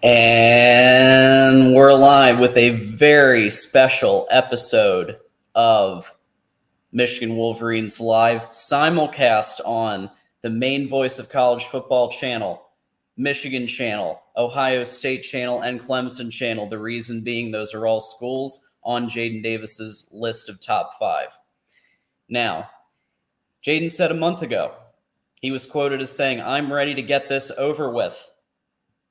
And we're live with a very special episode of Michigan Wolverines Live, simulcast on the main voice of college football channel, Michigan channel, Ohio State channel, and Clemson channel. The reason being those are all schools on Jaden Davis's list of top 5. Now, Jaden said a month ago, he was quoted as saying, "I'm ready to get this over with."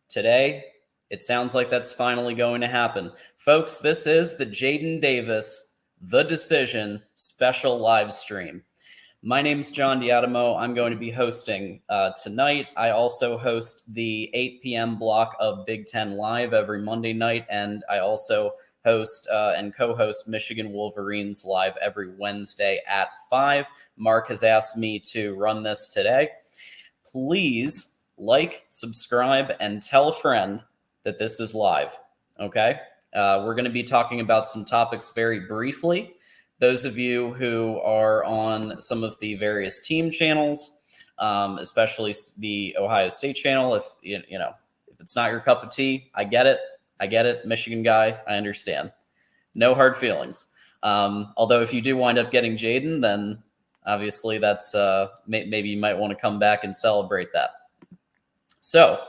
Today, it sounds like that's finally going to happen. Folks, this is the Jaden Davis, The Decision special live stream. My name's John Diadamo. I'm going to be hosting tonight. I also host the 8 p.m. block of Big Ten Live every Monday night, and I also host and co-host Michigan Wolverines Live every Wednesday at 5. Mark has asked me to run this today. Please like, subscribe, and tell a friend that this is live, okay? We're going to be talking about some topics very briefly. Those of you who are on some of the various team channels, especially the Ohio State channel, if it's not your cup of tea, I get it, Michigan guy, I understand. No hard feelings. Although if you do wind up getting Jaden, then obviously that's maybe you might want to come back and celebrate that. So,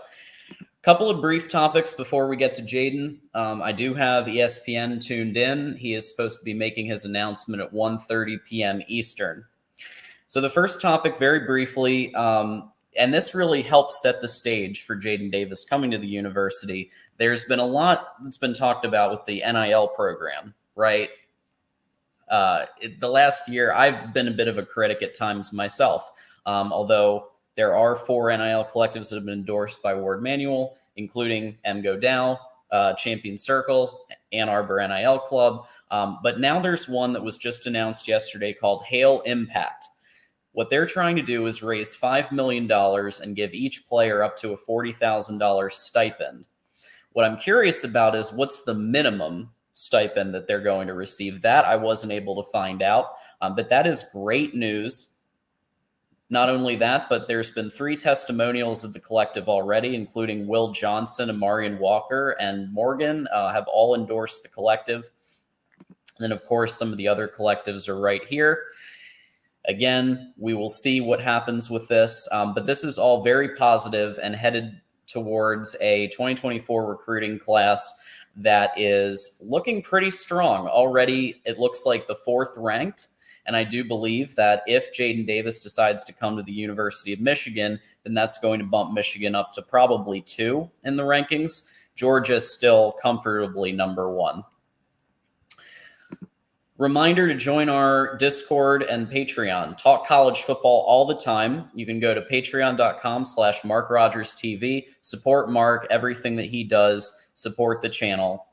a couple of brief topics before we get to Jaden. I do have ESPN tuned in. He is supposed to be making his announcement at 1:30 p.m. Eastern. So the first topic, very briefly, and this really helps set the stage for Jaden Davis coming to the university. There's been a lot that's been talked about with the NIL program, right? The last year, I've been a bit of a critic at times myself, although there are 4 NIL collectives that have been endorsed by Ward Manuel, including MGO Dow, Champion Circle, Ann Arbor NIL Club. But now there's one that was just announced yesterday called Hail Impact. What they're trying to do is raise $5 million and give each player up to a $40,000 stipend. What I'm curious about is what's the minimum stipend that they're going to receive. That I wasn't able to find out, but that is great news. Not only that, but there's been 3 testimonials of the collective already, including Will Johnson, Amarian Walker, and Morgan have all endorsed the collective. And then, of course, some of the other collectives are right here. Again, we will see what happens with this, but this is all very positive and headed towards a 2024 recruiting class that is looking pretty strong. Already, it looks like the 4th ranked. And I do believe that if Jaden Davis decides to come to the University of Michigan, then that's going to bump Michigan up to probably 2 in the rankings. Georgia's still comfortably number 1. Reminder to join our Discord and Patreon. Talk college football all the time. You can go to patreon.com/MarkRogersTV. Support Mark, everything that he does. Support the channel.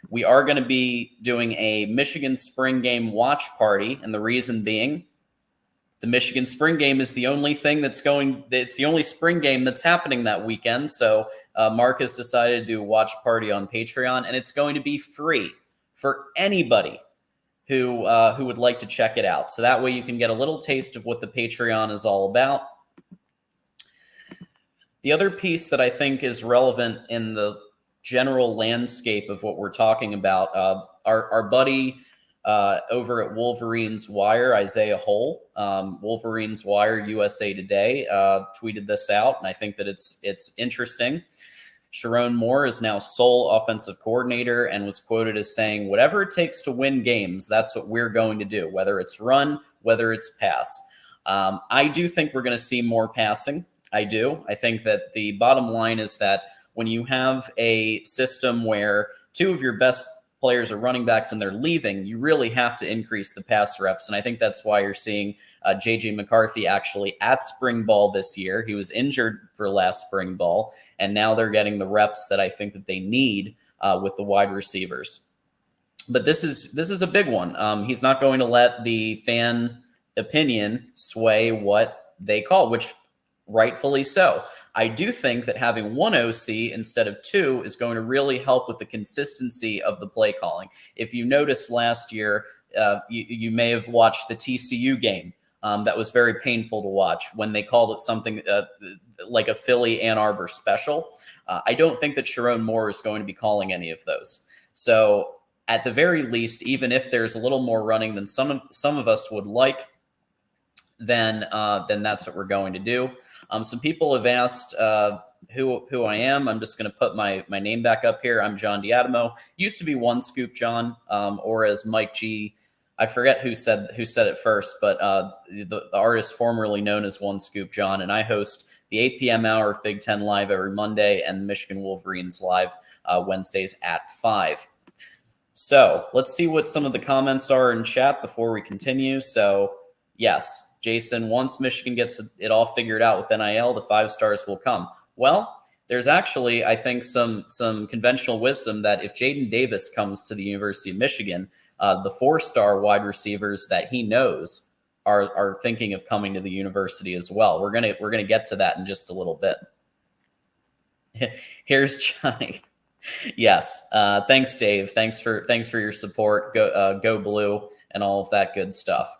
We are going to be doing a Michigan spring game watch party, and the reason being the Michigan spring game is the only thing it's the only spring game that's happening that weekend. So Mark has decided to do a watch party on Patreon, and it's going to be free for anybody who would like to check it out. So that way you can get a little taste of what the Patreon is all about. The other piece that I think is relevant in the general landscape of what we're talking about, our buddy over at Wolverines Wire, Isaiah Hull, Wolverines Wire USA Today, tweeted this out, and I think that it's interesting. Sharon Moore is now sole offensive coordinator and was quoted as saying, "Whatever it takes to win games, that's what we're going to do, whether it's run, whether it's pass." I do think we're going to see more passing. I do. I think that the bottom line is that when you have a system where 2 of your best players are running backs and they're leaving, you really have to increase the pass reps. And I think that's why you're seeing J.J. McCarthy actually at spring ball this year. He was injured for last spring ball, and now they're getting the reps that I think that they need with the wide receivers. But this is a big one. He's not going to let the fan opinion sway what they call, which rightfully so. I do think that having 1 OC instead of 2 is going to really help with the consistency of the play calling. If you noticed last year, you may have watched the TCU game. that was very painful to watch when they called it something like a Philly Ann Arbor special. I don't think that Sharon Moore is going to be calling any of those. So at the very least, even if there's a little more running than some of us would like, then that's what we're going to do. Some people have asked who I am. I'm just going to put my name back up here. I'm John Diadamo. Used to be One Scoop John, or as Mike G. I forget who said it first, but the artist formerly known as One Scoop John, and I host the 8 p.m. hour of Big Ten Live every Monday and Michigan Wolverines Live Wednesdays at 5. So let's see what some of the comments are in chat before we continue. So yes, Jason, once Michigan gets it all figured out with NIL, the 5 stars will come. Well, there's actually, I think, some conventional wisdom that if Jaden Davis comes to the University of Michigan, the 4-star wide receivers that he knows are thinking of coming to the university as well. We're gonna get to that in just a little bit. Here's Johnny. Yes, thanks, Dave. Thanks for your support. Go Blue and all of that good stuff.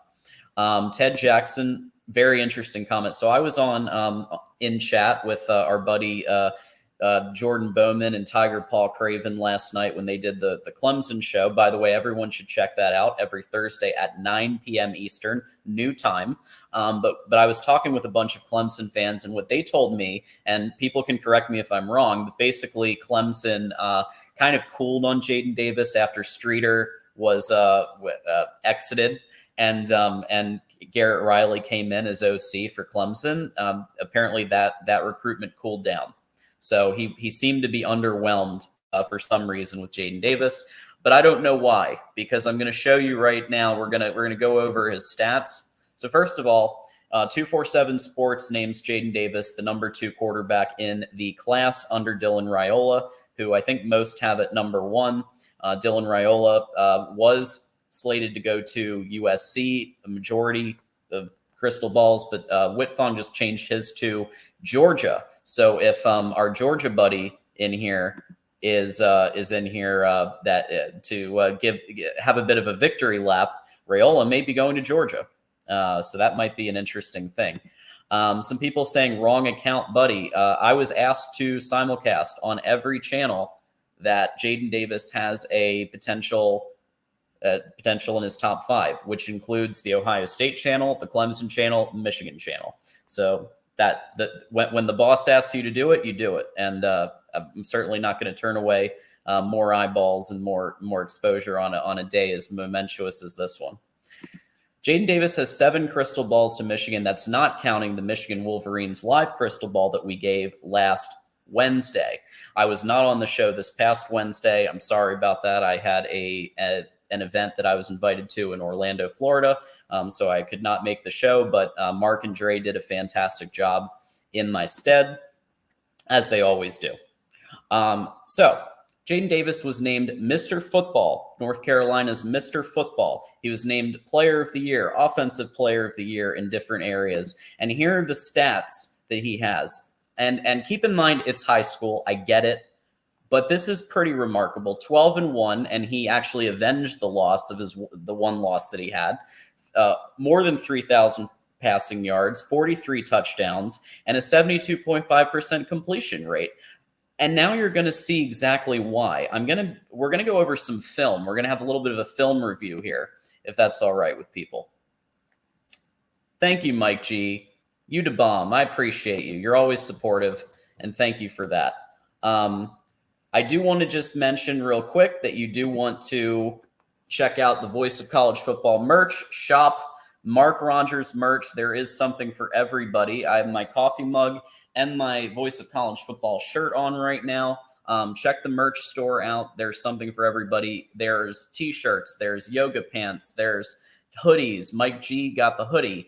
Ted Jackson, very interesting comment. So I was on in chat with our buddy Jordan Bowman and Tiger Paul Craven last night when they did the Clemson show. By the way, everyone should check that out every Thursday at 9 p.m. Eastern, new time. But I was talking with a bunch of Clemson fans, and what they told me, and people can correct me if I'm wrong, but basically Clemson kind of cooled on Jaden Davis after Streeter was exited. And Garrett Riley came in as OC for Clemson. Apparently that recruitment cooled down. So he seemed to be underwhelmed for some reason with Jaden Davis, but I don't know why, because I'm going to show you right now. We're gonna go over his stats. So first of all, 247 Sports names Jaden Davis the number 2 quarterback in the class under Dylan Raiola, who I think most have at number 1. Dylan Raiola was slated to go to USC, a majority of crystal balls, but Whitfong just changed his to Georgia. So if our Georgia buddy in here is in here to have a bit of a victory lap, Raiola may be going to Georgia. So that might be an interesting thing. Some people saying wrong account, buddy. I was asked to simulcast on every channel that Jaden Davis has a potential in his top 5, which includes the Ohio State channel, the Clemson channel, Michigan channel. So that when the boss asks you to do it, you do it. And I'm certainly not going to turn away more eyeballs and more exposure on a day as momentous as this one. Jaden Davis has 7 crystal balls to Michigan. That's not counting the Michigan Wolverines live crystal ball that we gave last Wednesday. I was not on the show this past Wednesday. I'm sorry about that. I had an event that I was invited to in Orlando, Florida, so I could not make the show, but Mark and Dre did a fantastic job in my stead, as they always do. So Jaden Davis was named Mr. Football, North Carolina's Mr. Football. He was named Player of the Year, Offensive Player of the Year in different areas. And here are the stats that he has. And keep in mind, it's high school. I get it. But this is pretty remarkable. 12-1, and he actually avenged the loss of the one loss that he had. More than 3,000 passing yards, 43 touchdowns, and a 72.5% completion rate. And now you're going to see exactly why. We're gonna go over some film. We're gonna have a little bit of a film review here, if that's all right with people. Thank you, Mike G. You da bomb. I appreciate you. You're always supportive, and thank you for that. I do want to just mention real quick that you do want to check out the Voice of College Football merch shop, Mark Rogers merch. There is something for everybody. I have my coffee mug and my Voice of College Football shirt on right now. Check the merch store out. There's something for everybody. There's t-shirts, there's yoga pants, there's hoodies. Mike G got the hoodie.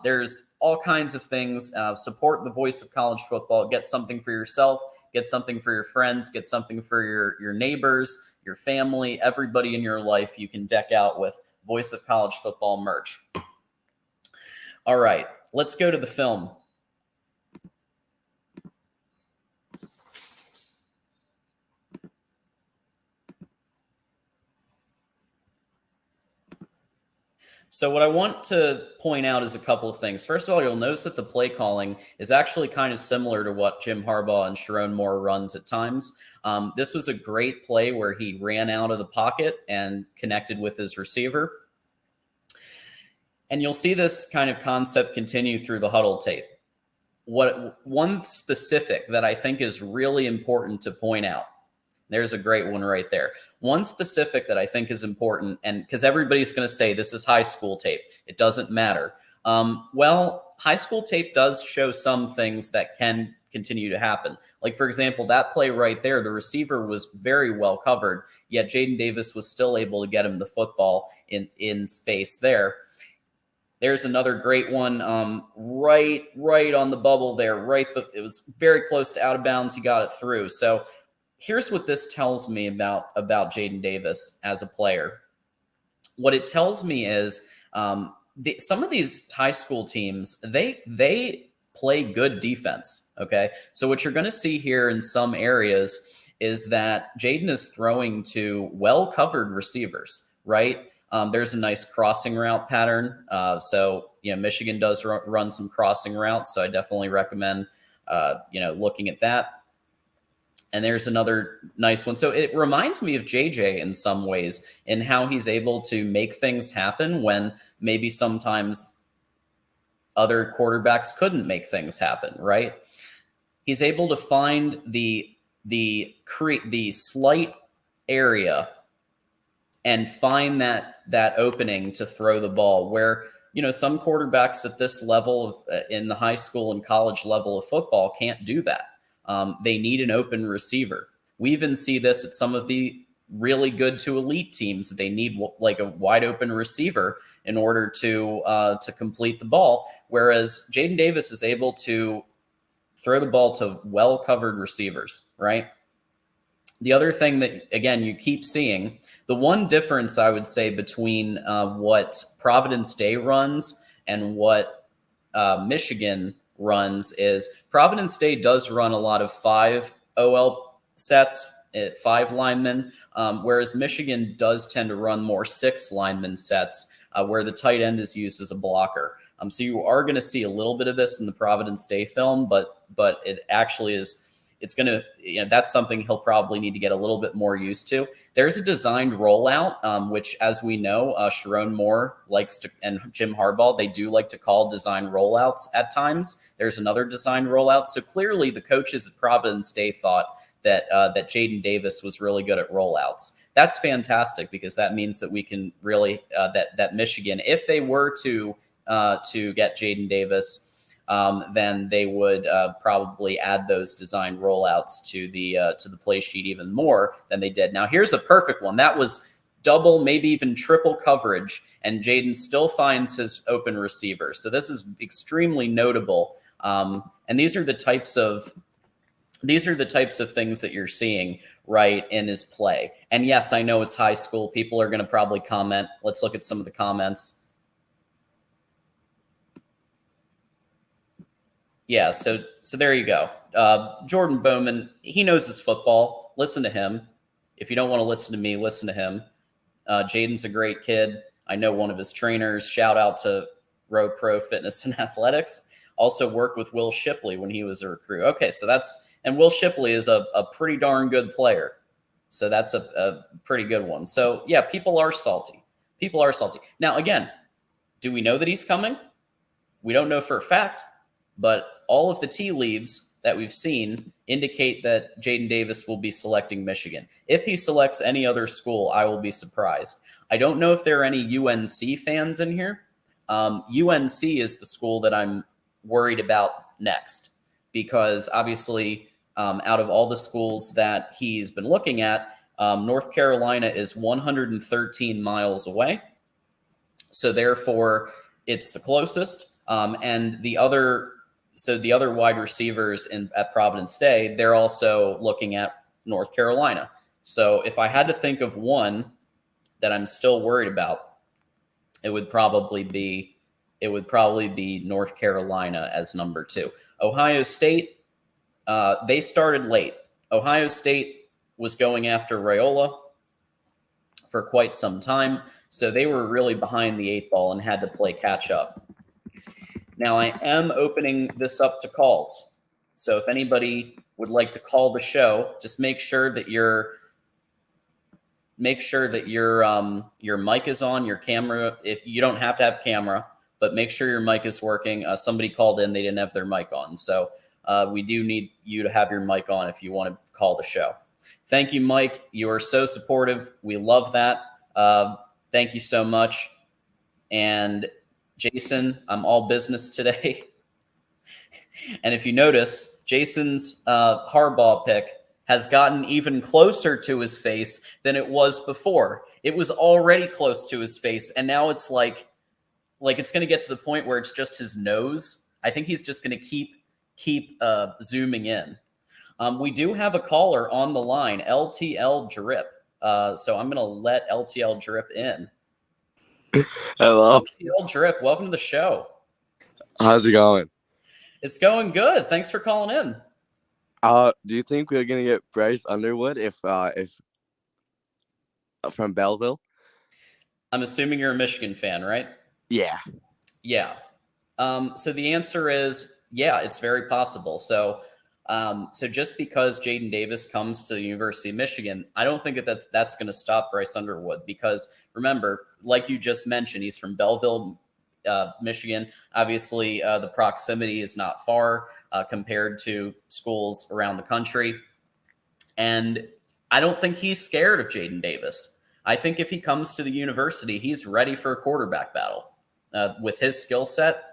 There's all kinds of things. Support the Voice of College Football. Get something for yourself. Get something for your friends. Get something for your neighbors, your family, everybody in your life. You can deck out with Voice of College Football merch. All right, let's go to the film. So what I want to point out is a couple of things. First of all, you'll notice that the play calling is actually kind of similar to what Jim Harbaugh and Sharon Moore runs at times. This was a great play where he ran out of the pocket and connected with his receiver. And you'll see this kind of concept continue through the huddle tape. One specific that I think is really important to point out. There's a great one right there. One specific that I think is important, and because everybody's going to say this is high school tape, it doesn't matter. Well, high school tape does show some things that can continue to happen. Like, for example, that play right there, the receiver was very well covered, yet Jaden Davis was still able to get him the football in space there. There's another great one right on the bubble there, but it was very close to out of bounds. He got it through. So here's what this tells me about Jaden Davis as a player. What it tells me is some of these high school teams, they play good defense, okay? So what you're going to see here in some areas is that Jaden is throwing to well-covered receivers, right? There's a nice crossing route pattern. So, Michigan does run some crossing routes, so I definitely recommend, looking at that. And there's another nice one. So it reminds me of JJ in some ways in how he's able to make things happen when maybe sometimes other quarterbacks couldn't make things happen, right? He's able to find the slight area and find that opening to throw the ball where, some quarterbacks at this level in the high school and college level of football can't do that. They need an open receiver. We even see this at some of the really good to elite teams. They need like a wide open receiver in order to complete the ball. Whereas Jaden Davis is able to throw the ball to well covered receivers, right? The other thing that, again, you keep seeing, the one difference I would say between what Providence Day runs and what Michigan runs is Providence Day does run a lot of 5 OL sets at 5 linemen, whereas Michigan does tend to run more 6 lineman sets where the tight end is used as a blocker. So you are going to see a little bit of this in the Providence Day film, but it actually is. It's going to, that's something he'll probably need to get a little bit more used to. There's a designed rollout, which, as we know, Sharon Moore likes to, and Jim Harbaugh, they do like to call design rollouts at times. There's another designed rollout. So clearly the coaches at Providence Day thought that Jaden Davis was really good at rollouts. That's fantastic because that means that we can really, that Michigan, if they were to get Jaden Davis, then they would probably add those design rollouts to the play sheet even more than they did. Now, here's a perfect one. That was double, maybe even triple coverage, and Jaden still finds his open receiver. So this is extremely notable. And these are the types of things that you're seeing right in his play. And yes, I know it's high school. People are going to probably comment. Let's look at some of the comments. Yeah, so there you go. Jordan Bowman, he knows his football. Listen to him. If you don't want to listen to me, listen to him. Jaden's a great kid. I know one of his trainers. Shout out to Row Pro Fitness and Athletics. Also worked with Will Shipley when he was a recruit. Okay, so and Will Shipley is a pretty darn good player. So that's a pretty good one. So, yeah, people are salty. People are salty. Now, again, do we know that he's coming? We don't know for a fact. But all of the tea leaves that we've seen indicate that Jaden Davis will be selecting Michigan. If he selects any other school, I will be surprised. I don't know if there are any UNC fans in here. UNC is the school that I'm worried about next because obviously out of all the schools that he's been looking at, North Carolina is 113 miles away. So therefore, it's the closest. And the other wide receivers at Providence Day, they're also looking at North Carolina. So if I had to think of one that I'm still worried about, it would probably be North Carolina as number 2. Ohio State, they started late. Ohio State was going after Raiola for quite some time. So they were really behind the 8 ball and had to play catch up. Now I am opening this up to calls. So if anybody would like to call the show, just make sure that your mic is on, your camera. If you don't have to have camera, but make sure your mic is working. Somebody called in, they didn't have their mic on. So we do need you to have your mic on if you want to call the show. Thank you, Mike. You are so supportive. We love that. Thank you so much. And Jason, I'm all business today. And if you notice, Jason's Harbaugh pick has gotten even closer to his face than it was before. It was already close to his face, and now it's like it's going to get to the point where it's just his nose. I think he's just going to keep zooming in. We do have a caller on the line, LTL Drip. So I'm going to let LTL Drip in. Hello. LTL Drip, welcome to the show. How's it going? It's going good. Thanks for calling in. Do you think we're gonna get Bryce Underwood if from Belleville? I'm assuming you're a Michigan fan, right? Yeah. Yeah. So the answer is yeah, it's very possible. So just because Jaden Davis comes to the University of Michigan, I don't think that's going to stop Bryce Underwood, because remember, like you just mentioned, he's from Belleville, Michigan. Obviously, the proximity is not far compared to schools around the country. And I don't think he's scared of Jaden Davis. I think if he comes to the university, he's ready for a quarterback battle. With his skill set,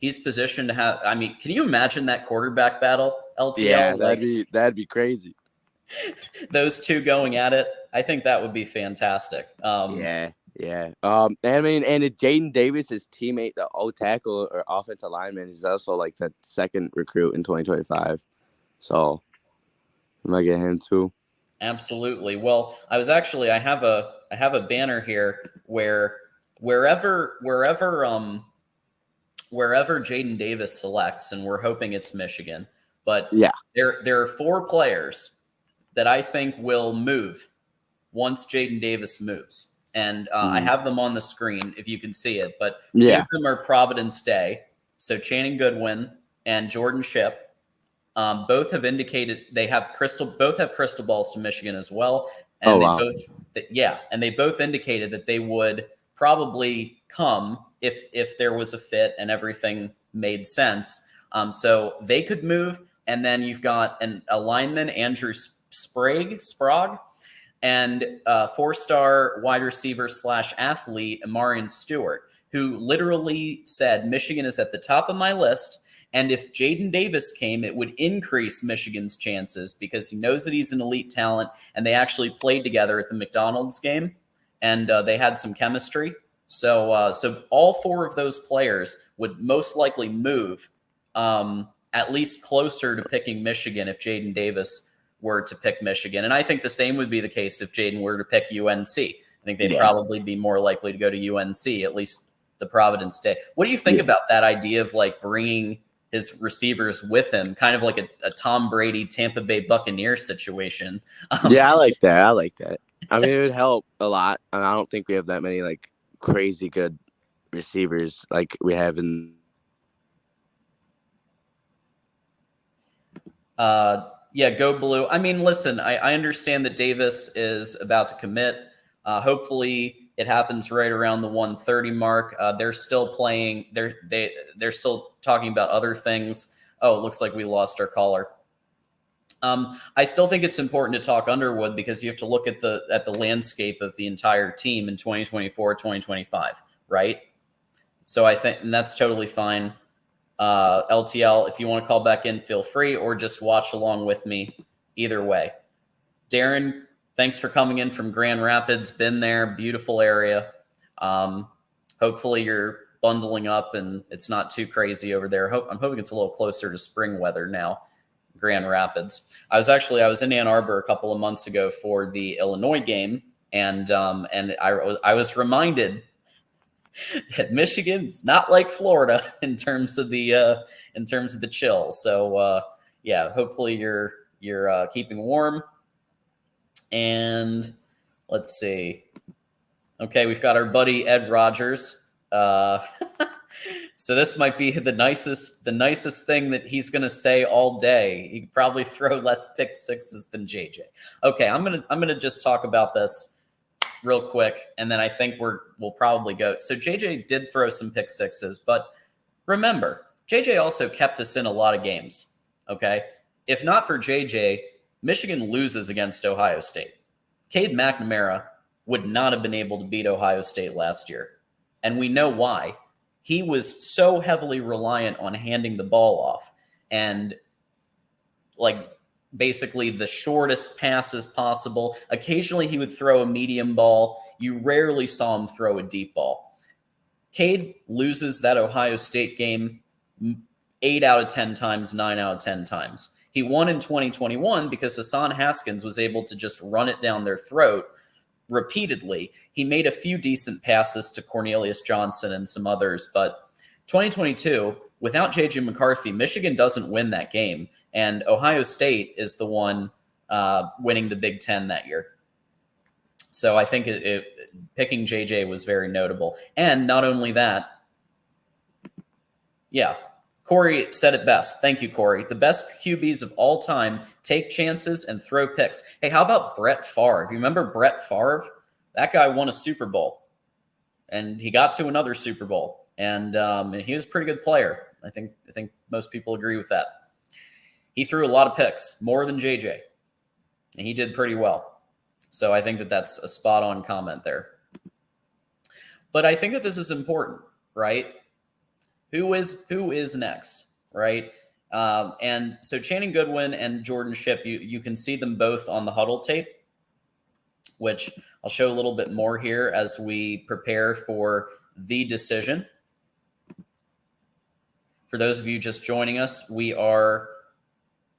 he's positioned to have. I mean, can you imagine that quarterback battle, LTL? Yeah, that'd be crazy. Those two going at it, I think that would be fantastic. Yeah. I mean, and Jaden Davis, his teammate, the O tackle or offensive lineman, is also like the second recruit in 2025. So I might get him too. Absolutely. Well, I have a banner here where wherever Jaden Davis selects, and we're hoping it's Michigan, but yeah, there are 4 players that I think will move once Jaden Davis moves. And I have them on the screen if you can see it, but 2 of them are Providence Day. So Channing Goodwin and Jordan Shipp. Both have indicated both have crystal balls to Michigan as well. And they both indicated that they would probably come if there was a fit and everything made sense. So they could move. And then you've got a lineman, Andrew Sprague, and 4-star wide receiver / athlete, Amarian Stewart, who literally said, Michigan is at the top of my list. And if Jaden Davis came, it would increase Michigan's chances, because he knows that he's an elite talent, and they actually played together at the McDonald's game, and they had some chemistry. So all 4 of those players would most likely move at least closer to picking Michigan if Jaden Davis were to pick Michigan. And I think the same would be the case if Jaden were to pick UNC. I think they'd probably be more likely to go to UNC, at least the Providence Day. What do you think about that idea of like bringing his receivers with him, kind of like a Tom Brady, Tampa Bay Buccaneers situation? Yeah, I like that. I mean, it would help a lot. And I don't think we have that many like crazy good receivers like we have in. Yeah, go blue. I mean, listen, I understand that Davis is about to commit. Hopefully it happens right around the 130 mark. They're still playing. They're still talking about other things. Oh, it looks like we lost our caller. I still think it's important to talk Underwood, because you have to look at the landscape of the entire team in 2024, 2025, right? So I think, and that's totally fine. LTL, if you want to call back in, feel free, or just watch along with me. Either way. Darren, thanks for coming in from Grand Rapids. Been there, beautiful area. Hopefully you're bundling up and it's not too crazy over there. I'm hoping it's a little closer to spring weather now, Grand Rapids. I was in Ann Arbor a couple of months ago for the Illinois game, and I was reminded that Michigan's not like Florida in terms of the chill. So yeah, hopefully you're keeping warm. And let's see. Okay, we've got our buddy Ed Rogers. So this might be the nicest thing that he's going to say all day. He could probably throw less pick sixes than JJ. Okay, I'm gonna just talk about this real quick, and then I think we'll probably go. So JJ did throw some pick sixes, but remember, JJ also kept us in a lot of games. Okay, if not for JJ, Michigan loses against Ohio State. Cade McNamara would not have been able to beat Ohio State last year, and we know why. He was so heavily reliant on handing the ball off and like basically the shortest passes possible. Occasionally he would throw a medium ball. You rarely saw him throw a deep ball. Cade loses that Ohio State game 8 out of 10 times, 9 out of 10 times. He won in 2021 because Hassan Haskins was able to just run it down their throat repeatedly. He made a few decent passes to Cornelius Johnson and some others, but 2022, without J.J. McCarthy, Michigan doesn't win that game, and Ohio State is the one winning the Big Ten that year. So I think picking J.J. was very notable. And not only that, yeah, Corey said it best. Thank you, Corey. The best QBs of all time take chances and throw picks. Hey, how about Brett Favre? You remember Brett Favre? That guy won a Super Bowl, and he got to another Super Bowl, and he was a pretty good player. I think most people agree with that. He threw a lot of picks, more than JJ, and he did pretty well. So I think that's a spot-on comment there. But I think that this is important, right? Who is next, right? And so Channing Goodwin and Jordan Shipp, you can see them both on the huddle tape, which I'll show a little bit more here as we prepare for the decision. For those of you just joining us, we are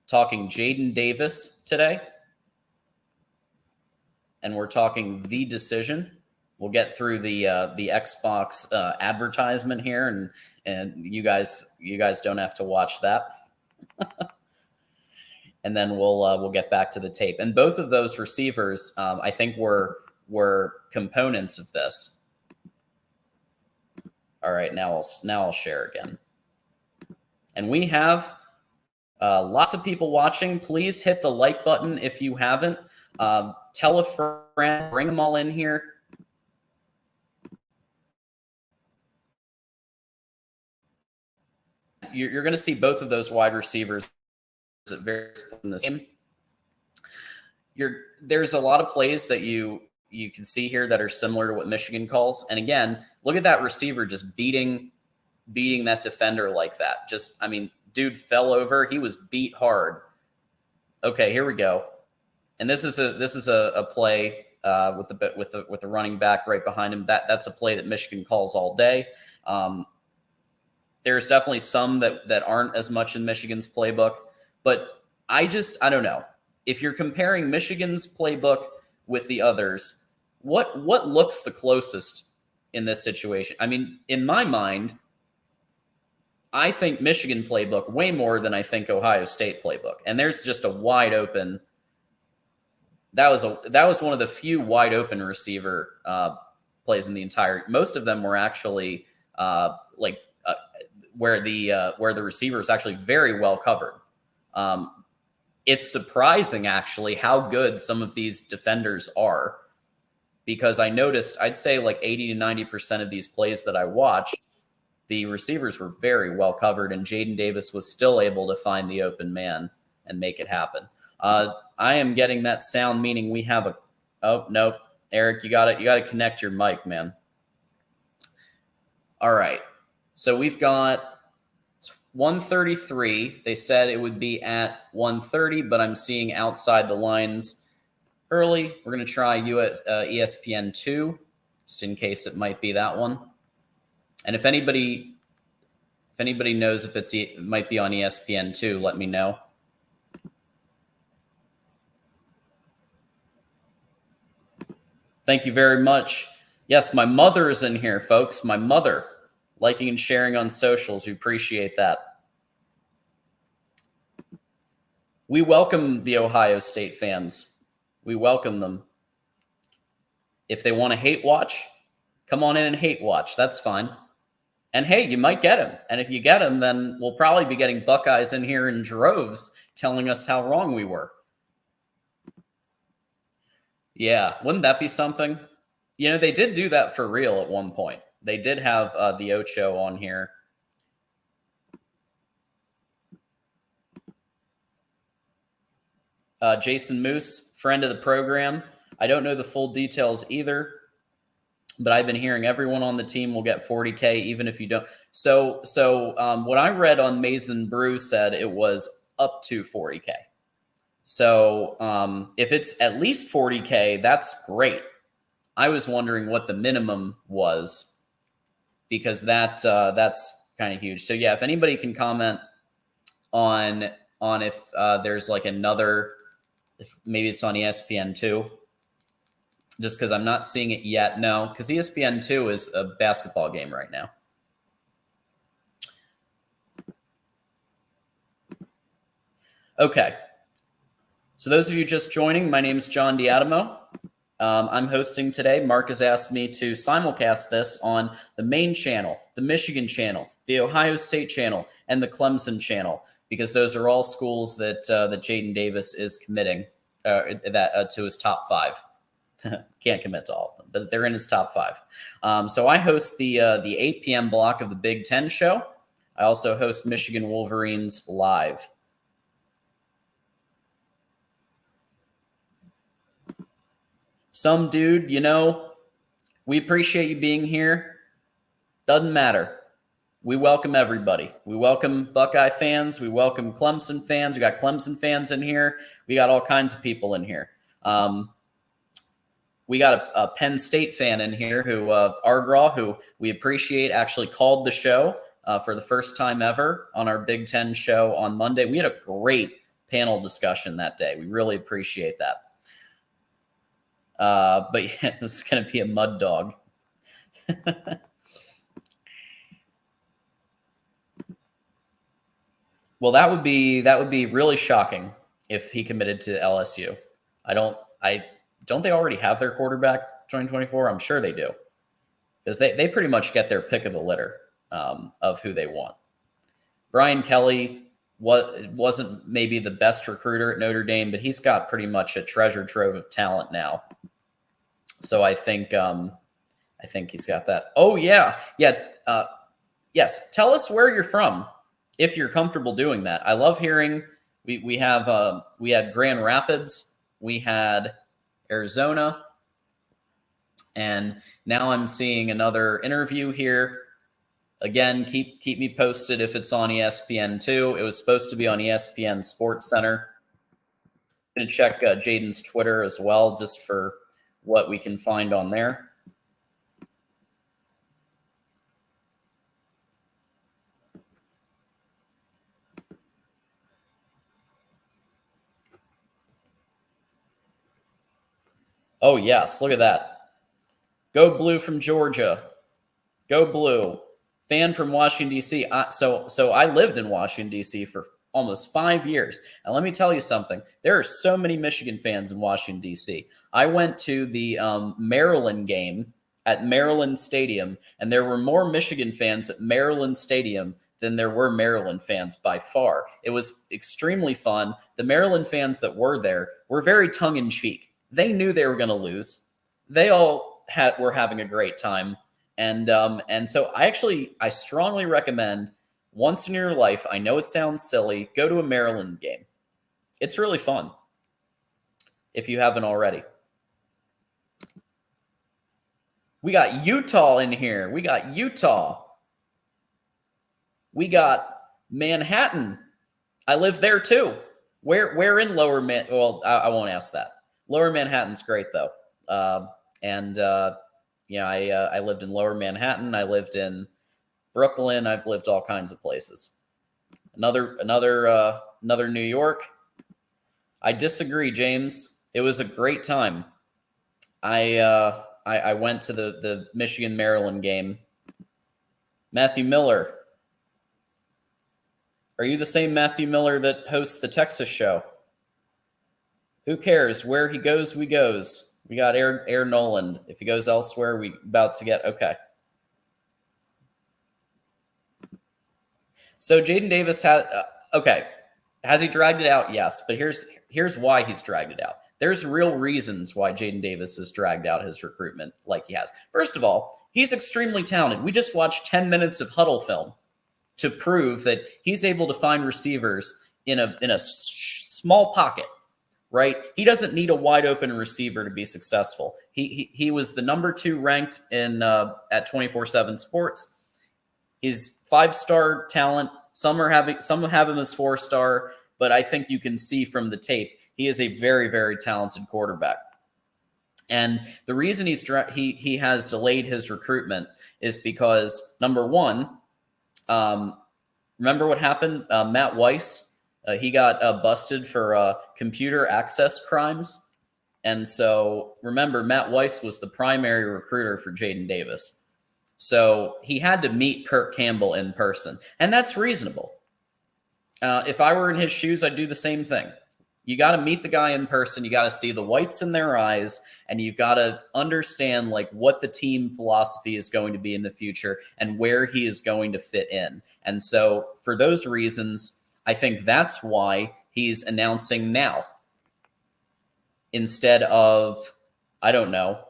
talking Jaden Davis today, and we're talking the decision. We'll get through the Xbox advertisement here, and you guys don't have to watch that. And then we'll get back to the tape. And both of those receivers, I think, were components of this. All right, now I'll share again. And we have lots of people watching. Please hit the like button if you haven't. Tell a friend, bring them all in here. You're going to see both of those wide receivers at various points in this game. There's a lot of plays that you can see here that are similar to what Michigan calls. And again, look at that receiver just beating that defender like that. Dude fell over. He was beat hard. Okay, here we go. And this is a play with the running back right behind him. That's a play that Michigan calls all day. There's definitely some that aren't as much in Michigan's playbook, but I don't know. If you're comparing Michigan's playbook with the others, what looks the closest in this situation? I mean, in my mind, I think Michigan playbook way more than I think Ohio State playbook. And there's just a wide open. That was one of the few wide open receiver plays in the entire. Most of them were actually where the receiver is actually very well covered. It's surprising actually how good some of these defenders are, because I noticed I'd say like 80 to 90% of these plays that I watched, the receivers were very well covered, and Jaden Davis was still able to find the open man and make it happen. I am getting that sound, meaning we have a. Oh nope, Eric, you got to connect your mic, man. All right, so we've got 133. They said it would be at 1:30, but I'm seeing outside the lines early. We're going to try ESPN 2, just in case it might be that one. And if anybody knows if it might be on ESPN 2, let me know. Thank you very much. Yes, my mother is in here, folks. My mother, liking and sharing on socials. We appreciate that. We welcome the Ohio State fans. We welcome them. If they want to hate watch, Come on in and hate watch. That's fine. And hey, you might get him. And if you get him, then we'll probably be getting Buckeyes in here in droves telling us how wrong we were. Yeah, wouldn't that be something? You know, they did do that for real at one point. They did have the Ocho on here. Jason Moose, friend of the program. I don't know the full details either, but I've been hearing everyone on the team will get 40K, even if you don't. So what I read on Mason Brew said it was up to 40K. So if it's at least 40K, that's great. I was wondering what the minimum was, because that's kind of huge. So yeah, if anybody can comment on if there's like another, if maybe it's on ESPN2, just because I'm not seeing it yet. No, because ESPN2 is a basketball game right now. Okay. So those of you just joining, my name is John Diadamo. I'm hosting today. Mark has asked me to simulcast this on the main channel, the Michigan channel, the Ohio State channel, and the Clemson channel, because those are all schools that Jaden Davis is committing to his top 5. Can't commit to all of them, but they're in his top 5. So I host the 8 p.m. block of the Big Ten show. I also host Michigan Wolverines Live. Some dude, you know, we appreciate you being here. Doesn't matter. We welcome everybody. We welcome Buckeye fans. We welcome Clemson fans. We got Clemson fans in here. We got all kinds of people in here. We got a Penn State fan in here who, Argraw, who we appreciate, actually called the show for the first time ever on our Big Ten show on Monday. We had a great panel discussion that day. We really appreciate that. But yeah, this is going to be a mud dog. Well, that would be really shocking if he committed to LSU. Don't they already have their quarterback 2024? I'm sure they do, because they pretty much get their pick of the litter of who they want. Brian Kelly wasn't maybe the best recruiter at Notre Dame, but he's got pretty much a treasure trove of talent now. So I think he's got that. Oh yeah. Yes. Tell us where you're from, if you're comfortable doing that. I love hearing. We had Grand Rapids, we had Arizona, and now I'm seeing another interview here. Again, keep me posted if it's on ESPN2. It was supposed to be on ESPN Sports Center. I'm going to check Jaden's Twitter as well, just for what we can find on there. Oh, yes. Look at that. Go Blue from Georgia. Go Blue. Fan from Washington, D.C. So I lived in Washington, D.C. for almost 5 years. And let me tell you something. There are so many Michigan fans in Washington, D.C. I went to the Maryland game at Maryland Stadium, and there were more Michigan fans at Maryland Stadium than there were Maryland fans by far. It was extremely fun. The Maryland fans that were there were very tongue-in-cheek. They knew they were going to lose. They all were having a great time. And so I strongly recommend, once in your life, I know it sounds silly, go to a Maryland game. It's really fun if you haven't already. We got Utah in here. We got Utah. We got Manhattan. I live there too. Where in Lower Manhattan? Well, I won't ask that. Lower Manhattan's great though. I lived in Lower Manhattan. I lived in Brooklyn. I've lived all kinds of places. Another New York. I disagree, James. It was a great time. I went to the Michigan-Maryland game. Matthew Miller. Are you the same Matthew Miller that hosts the Texas show? Who cares? Where he goes, we goes. We got Air Noland. If he goes elsewhere, we about to get okay. So Jaden Davis has okay. Has he dragged it out? Yes, but here's why he's dragged it out. There's real reasons why Jaden Davis has dragged out his recruitment like he has. First of all, he's extremely talented. We just watched 10 minutes of huddle film to prove that he's able to find receivers in a small pocket. Right? He doesn't need a wide open receiver to be successful. He was the number 2 ranked in at 24/7 Sports. He's 5-star talent. Some have him as 4-star, but I think you can see from the tape he is a very, very talented quarterback. And the reason he has delayed his recruitment is because number one, remember what happened? Matt Weiss. He got busted for computer access crimes. And so remember, Matt Weiss was the primary recruiter for Jaden Davis. So he had to meet Kirk Campbell in person. And that's reasonable. If I were in his shoes, I'd do the same thing. You got to meet the guy in person. You got to see the whites in their eyes. And you've got to understand like what the team philosophy is going to be in the future and where he is going to fit in. And so for those reasons, I think that's why he's announcing now instead of, I don't know,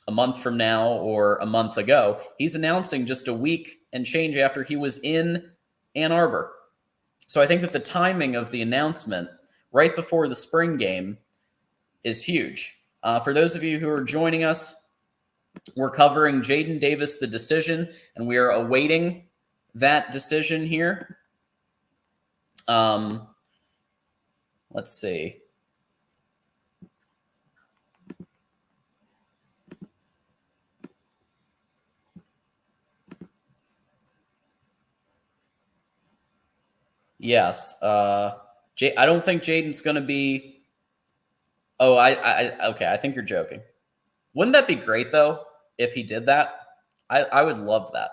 a month from now or a month ago. He's announcing just a week and change after he was in Ann Arbor. So I think that the timing of the announcement right before the spring game is huge. For those of you who are joining us, we're covering Jaden Davis, the decision, and we are awaiting that decision here. Let's see. Yes. I don't think Jaden's going to be. Oh, okay. I think you're joking. Wouldn't that be great though if he did that? I would love that.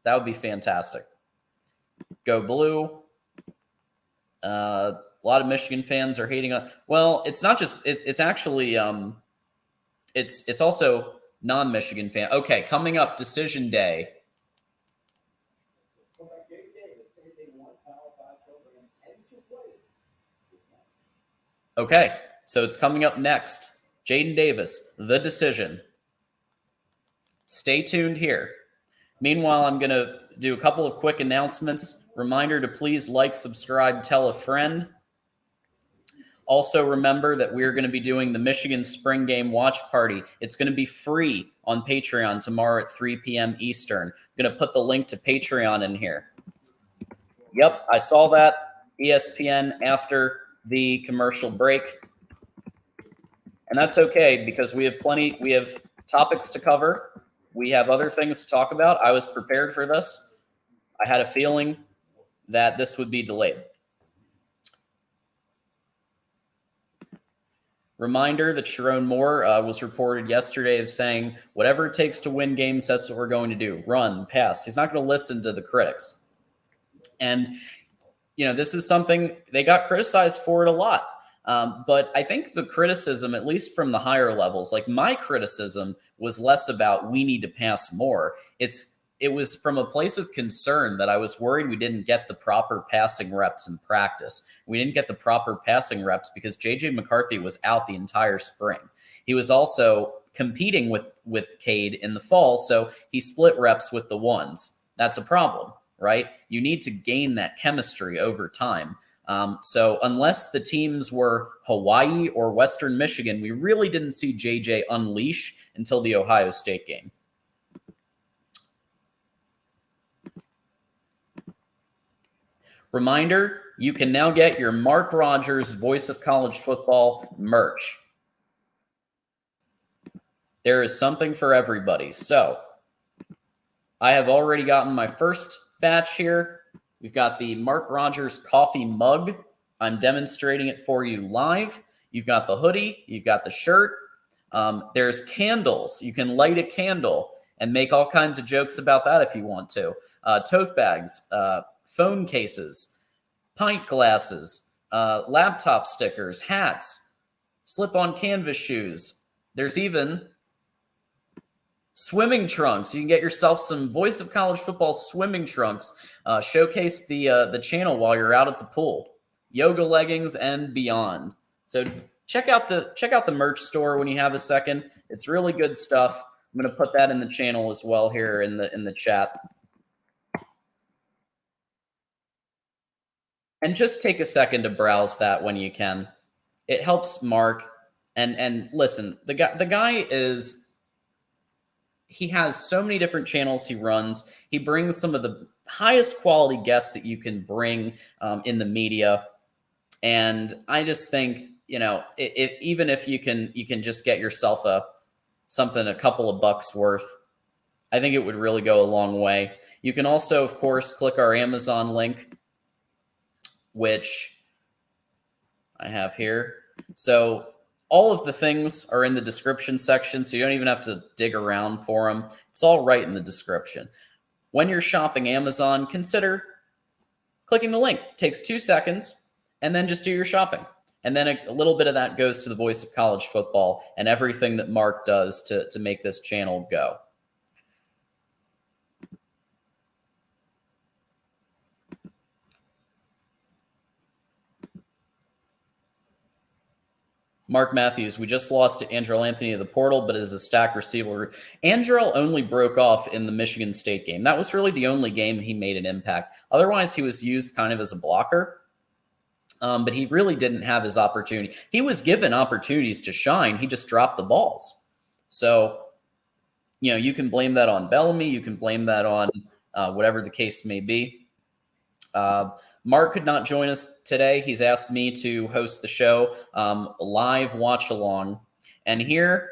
That would be fantastic. Go Blue. A lot of Michigan fans are hating on. Well, it's not just. It's actually. It's also non-Michigan fan. Okay, coming up, decision day. Okay, so it's coming up next. Jaden Davis, the decision. Stay tuned here. Meanwhile, I'm going to do a couple of quick announcements. Reminder to please like, subscribe, tell a friend. Also, remember that we're going to be doing the Michigan Spring Game Watch Party. It's going to be free on Patreon tomorrow at 3 p.m. Eastern. I'm going to put the link to Patreon in here. Yep, I saw that. ESPN after the commercial break. And that's okay because we have topics to cover. We have other things to talk about. I was prepared for this. I had a feeling that this would be delayed. Reminder that Sharon Moore was reported yesterday as saying, whatever it takes to win games, that's what we're going to do. Run, pass. He's not going to listen to the critics. And, this is something they got criticized for it a lot. But I think the criticism, at least from the higher levels, like my criticism was less about we need to pass more. It was from a place of concern that I was worried we didn't get the proper passing reps in practice. We didn't get the proper passing reps because J.J. McCarthy was out the entire spring. He was also competing with Cade in the fall, so he split reps with the ones. That's a problem, right? You need to gain that chemistry over time. So unless the teams were Hawaii or Western Michigan, we really didn't see JJ unleash until the Ohio State game. Reminder, you can now get your Mark Rogers Voice of College Football merch. There is something for everybody. So I have already gotten my first batch here. We've got the Mark Rogers coffee mug. I'm demonstrating it for you live. You've got the hoodie. You've got the shirt. There's candles. You can light a candle and make all kinds of jokes about that if you want to. Tote bags, phone cases, pint glasses, laptop stickers, hats, slip-on canvas shoes, There's even swimming trunks. You can get yourself some Voice of College Football swimming trunks. Showcase the channel while you're out at the pool. Yoga leggings and beyond. So check out the merch store when you have a second. It's really good stuff. I'm going to put that in the channel as well here in the chat. And just take a second to browse that when you can. It helps Mark. And listen, the guy is, he has so many different channels he runs. He brings some of the highest quality guests that you can bring in the media. And I just think, even if you can just get yourself a couple of bucks worth, I think it would really go a long way. You can also, of course, click our Amazon link, which I have here. So all of the things are in the description section, so you don't even have to dig around for them. It's all right in the description. When you're shopping Amazon, consider clicking the link. It takes 2 seconds, and then just do your shopping. And then a little bit of that goes to the Voice of College Football and everything that Mark does to make this channel go. Mark Matthews, we just lost to Andrell Anthony of the portal, but is a stack receiver. Andrell only broke off in the Michigan State game. That was really the only game he made an impact. Otherwise, he was used kind of as a blocker, but he really didn't have his opportunity. He was given opportunities to shine. He just dropped the balls. So, you can blame that on Bellamy. You can blame that on whatever the case may be. Mark could not join us today. He's asked me to host the show, live watch along. And here,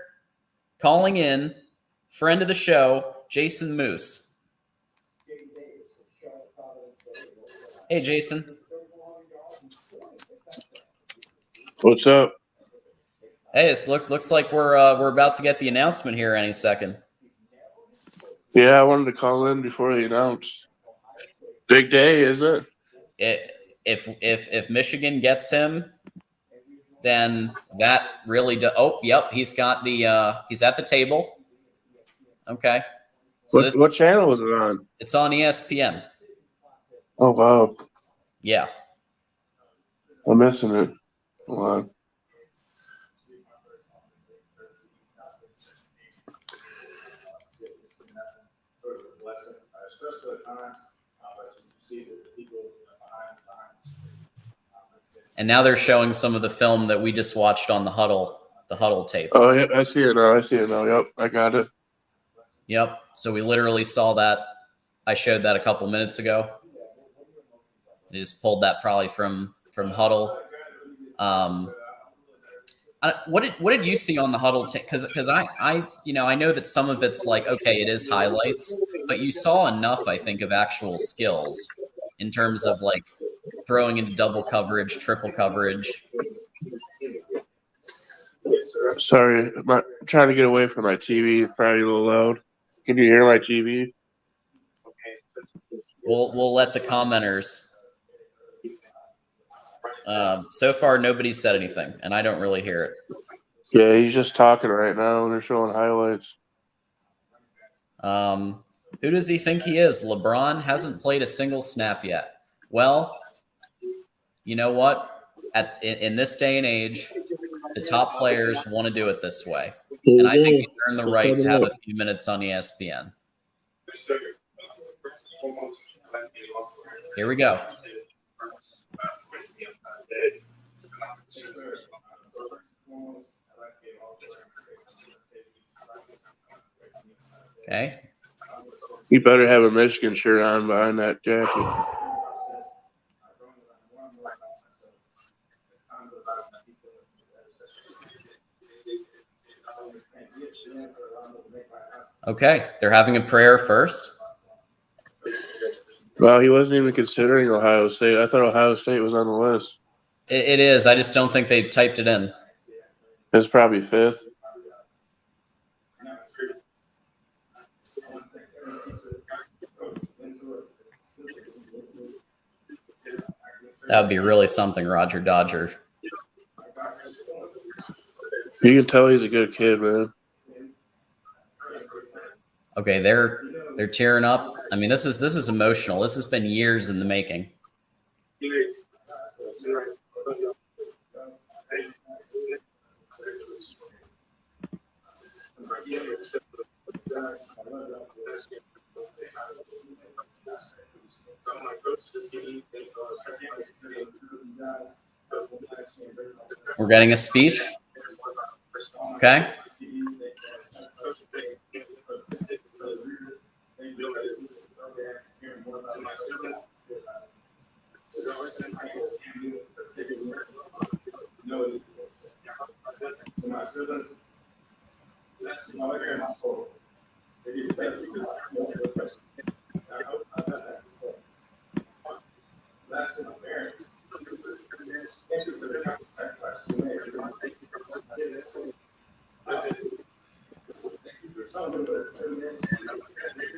calling in, friend of the show, Jason Moose. Hey, Jason. What's up? Hey, it looks like we're about to get the announcement here any second. Yeah, I wanted to call in before they announced. Big day, isn't it? If Michigan gets him, then that really does. Oh, yep, he's got he's at the table. Okay. So What channel is it on? It's on ESPN. Oh wow. Yeah. I'm missing it. Hold on. And now they're showing some of the film that we just watched on the huddle tape. Oh, yeah, I see it now. Yep, I got it. Yep. So we literally saw that. I showed that a couple minutes ago. I just pulled that probably from huddle. What did you see on the huddle tape? Because I know that some of it's like, okay, it is highlights, but you saw enough, I think, of actual skills in terms of like throwing into double coverage, triple coverage. Sorry, I'm trying to get away from my TV. It's probably a little loud. Can you hear my TV? We'll let the commenters. So far, nobody's said anything, and I don't really hear it. Yeah, he's just talking right now, and they're showing highlights. Who does he think he is? LeBron hasn't played a single snap yet. Well, you know what? In this day and age, the top players want to do it this way. And I think he's earned the right to have a few minutes on ESPN. Here we go. Okay. You better have a Michigan shirt on behind that jacket. Okay, they're having a prayer first. Well, he wasn't even considering Ohio State. I thought Ohio State was on the list. It is. I just don't think they typed it in. It's probably fifth. That would be really something, Roger Dodger. You can tell he's a good kid, man. Okay, they're tearing up. I mean, this is emotional. This has been years in the making. We're getting a speech. Okay.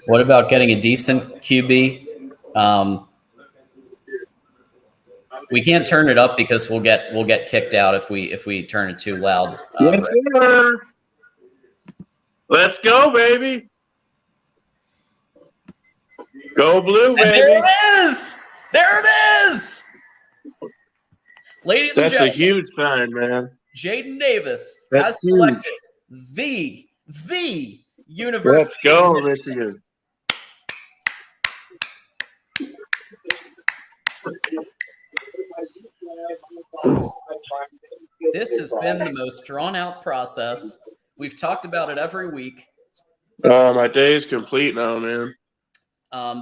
What about getting a decent QB? We can't turn it up because we'll get kicked out if we turn it too loud. Yes, sir. Let's go, baby. Go blue, baby. There it is. There it is. Ladies and That's gentlemen, a huge sign, man. Jaden Davis That's has huge. selected the University. Let's go, of Michigan. This has been the most drawn-out process. We've talked about it every week. My day is complete now, man.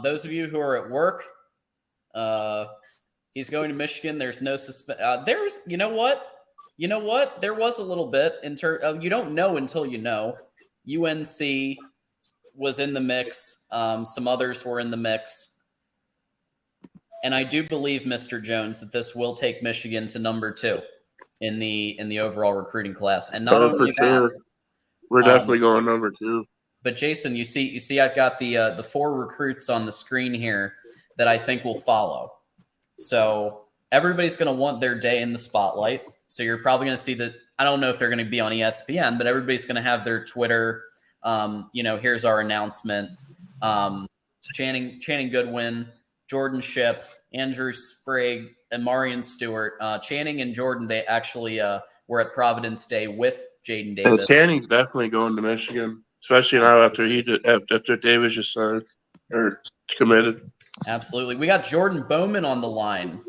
Those of you who are at work, he's going to Michigan. There's no there's, you know what? There was a little bit you don't know until you know. UNC was in the mix. Some others were in the mix. And I do believe, Mr. Jones, that this will take Michigan to number 2 in the overall recruiting class. And not only for sure. that, We're definitely going number 2. but Jason, you see, I've got the 4 recruits on the screen here that I think will follow. So everybody's going to want their day in the spotlight. So you're probably going to see that. I don't know if they're going to be on ESPN, but everybody's going to have their Twitter. Here's our announcement. Channing Goodwin, Jordan Shipp, Andrew Sprague, and Marion Stewart. Channing and Jordan, they actually were at Providence Day with Jaden Davis. Well, Channing's definitely going to Michigan, especially now after Davis just signed or committed. Absolutely. We got Jordan Bowman on the line.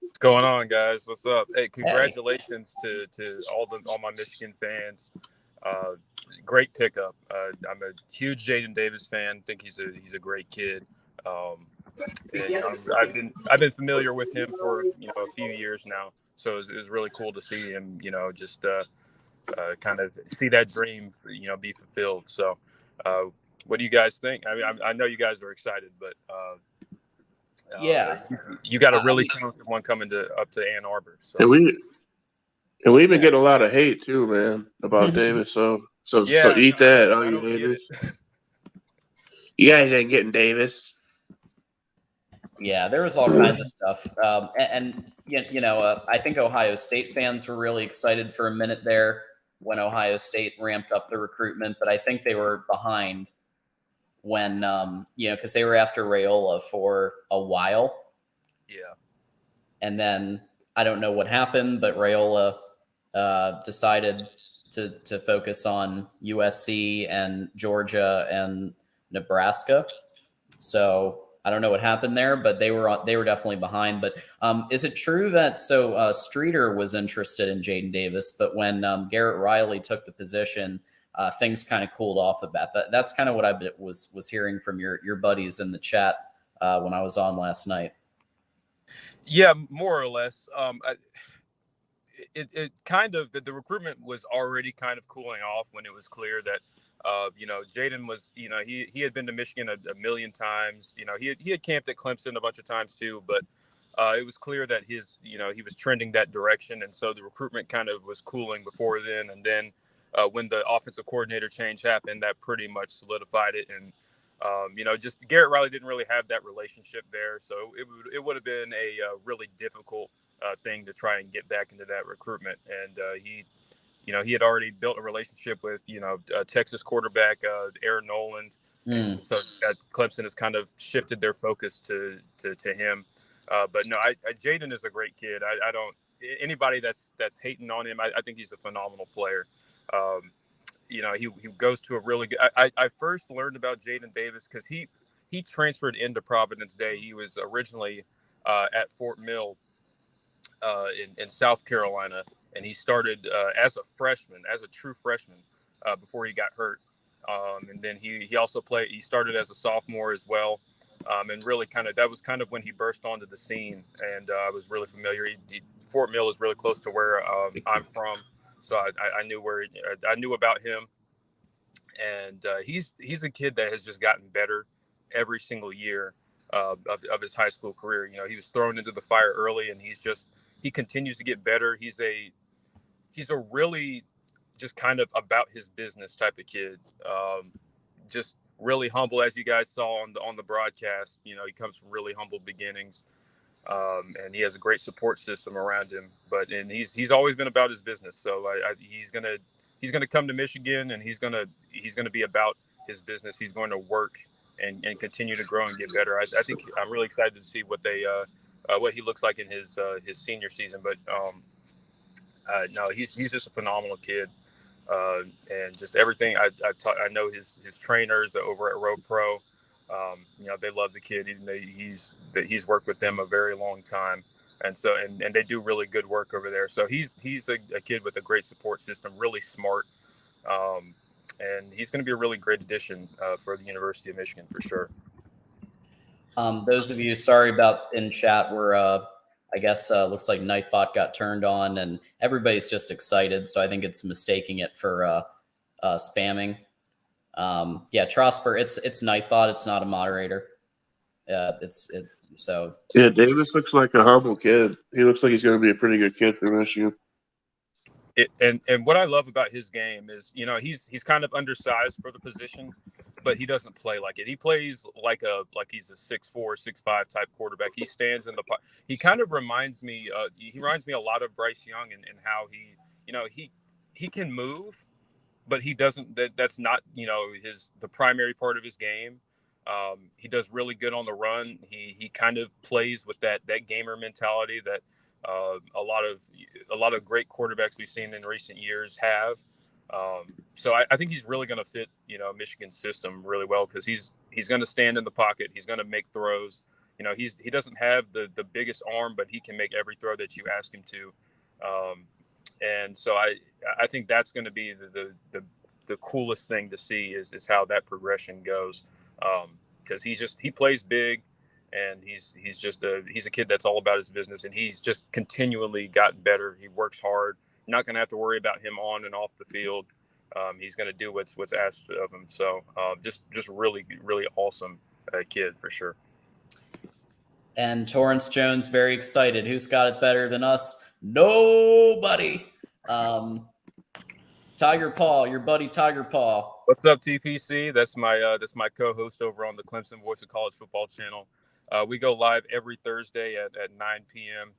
What's going on, guys? What's up? Hey, congratulations to all my Michigan fans. Great pickup. I'm a huge Jaden Davis fan. Think he's a great kid. And I've been familiar with him for a few years now, so it was really cool to see him. Just kind of see that dream be fulfilled. So, what do you guys think? I mean, I know you guys are excited, but yeah, you got a really talented one coming up to Ann Arbor. So. And we've been getting a lot of hate too, man, about Davis. So eat that, all you haters. You guys ain't getting Davis. Yeah, there was all kinds of stuff. I think Ohio State fans were really excited for a minute there when Ohio State ramped up the recruitment, but I think they were behind when, because they were after Raiola for a while. Yeah. And then I don't know what happened, but Raiola decided to focus on USC and Georgia and Nebraska. So I don't know what happened there, but they were definitely behind. But is it true that Streeter was interested in Jaden Davis, but when Garrett Riley took the position, things kind of cooled off a bit? That's kind of what I was hearing from your buddies in the chat when I was on last night. Yeah, more or less. It kind of the recruitment was already kind of cooling off when it was clear that Jaden was, he had been to Michigan a million times. He had camped at Clemson a bunch of times too, but it was clear that he was trending that direction. And so the recruitment kind of was cooling before then. And then when the offensive coordinator change happened, that pretty much solidified it. And, just Garrett Riley didn't really have that relationship there. So it would have been a really difficult thing to try and get back into that recruitment. And he he had already built a relationship with, Texas quarterback Aaron Noland. And so Clemson has kind of shifted their focus to him. But no, Jadyn is a great kid. I don't anybody that's hating on him. I think he's a phenomenal player. He goes to a really good. I first learned about Jadyn Davis because he transferred into Providence Day. He was originally at Fort Mill in South Carolina, and he started as a true freshman, before he got hurt. And then he also played. He started as a sophomore as well, and really that was kind of when he burst onto the scene. And I was really familiar. Fort Mill is really close to where I'm from, so I knew about him. And he's a kid that has just gotten better every single year of his high school career. He was thrown into the fire early, and he continues to get better. He's a really just kind of about his business type of kid. Just really humble, as you guys saw on the broadcast. He comes from really humble beginnings, and he has a great support system around him. And he's always been about his business. So he's gonna come to Michigan, and he's gonna be about his business. He's going to work and continue to grow and get better. I think I'm really excited to see what he looks like in his senior season. But no, he's just a phenomenal kid, and just everything. I know his trainers over at Road Pro. They love the kid. He's worked with them a very long time, and so and they do really good work over there. So he's a kid with a great support system, really smart, and he's going to be a really great addition for the University of Michigan for sure. Those of you, sorry about in chat, we're I guess looks like Nightbot got turned on, and everybody's just excited. So I think it's mistaking it for spamming. Yeah, Trosper, it's Nightbot. It's not a moderator. So. Yeah, Davis looks like a humble kid. He looks like he's going to be a pretty good kid for Michigan. And what I love about his game is, he's kind of undersized for the position, but he doesn't play like it. He plays like he's a 6'4", 6'5" type quarterback. He stands in the pocket. He kind of reminds me a lot of Bryce Young and how he can move, but he doesn't. That's not the primary part of his game. He does really good on the run. He kind of plays with that gamer mentality that a lot of great quarterbacks we've seen in recent years have. So I think he's really going to fit Michigan's system really well, because he's going to stand in the pocket. He's going to make throws. He doesn't have the biggest arm, but he can make every throw that you ask him to. And so I think that's going to be the coolest thing to see is how that progression goes. Because he plays big, and he's a kid that's all about his business, and he's just continually gotten better. He works hard. You're not going to have to worry about him on and off the field. He's going to do what's asked of him. So just really, really awesome kid for sure. And Torrance Jones, very excited. Who's got it better than us? Nobody. Tiger Paw, your buddy Tiger Paw. What's up, TPC? That's my co-host over on the Clemson Voice of College Football channel. We go live every Thursday at 9 p.m.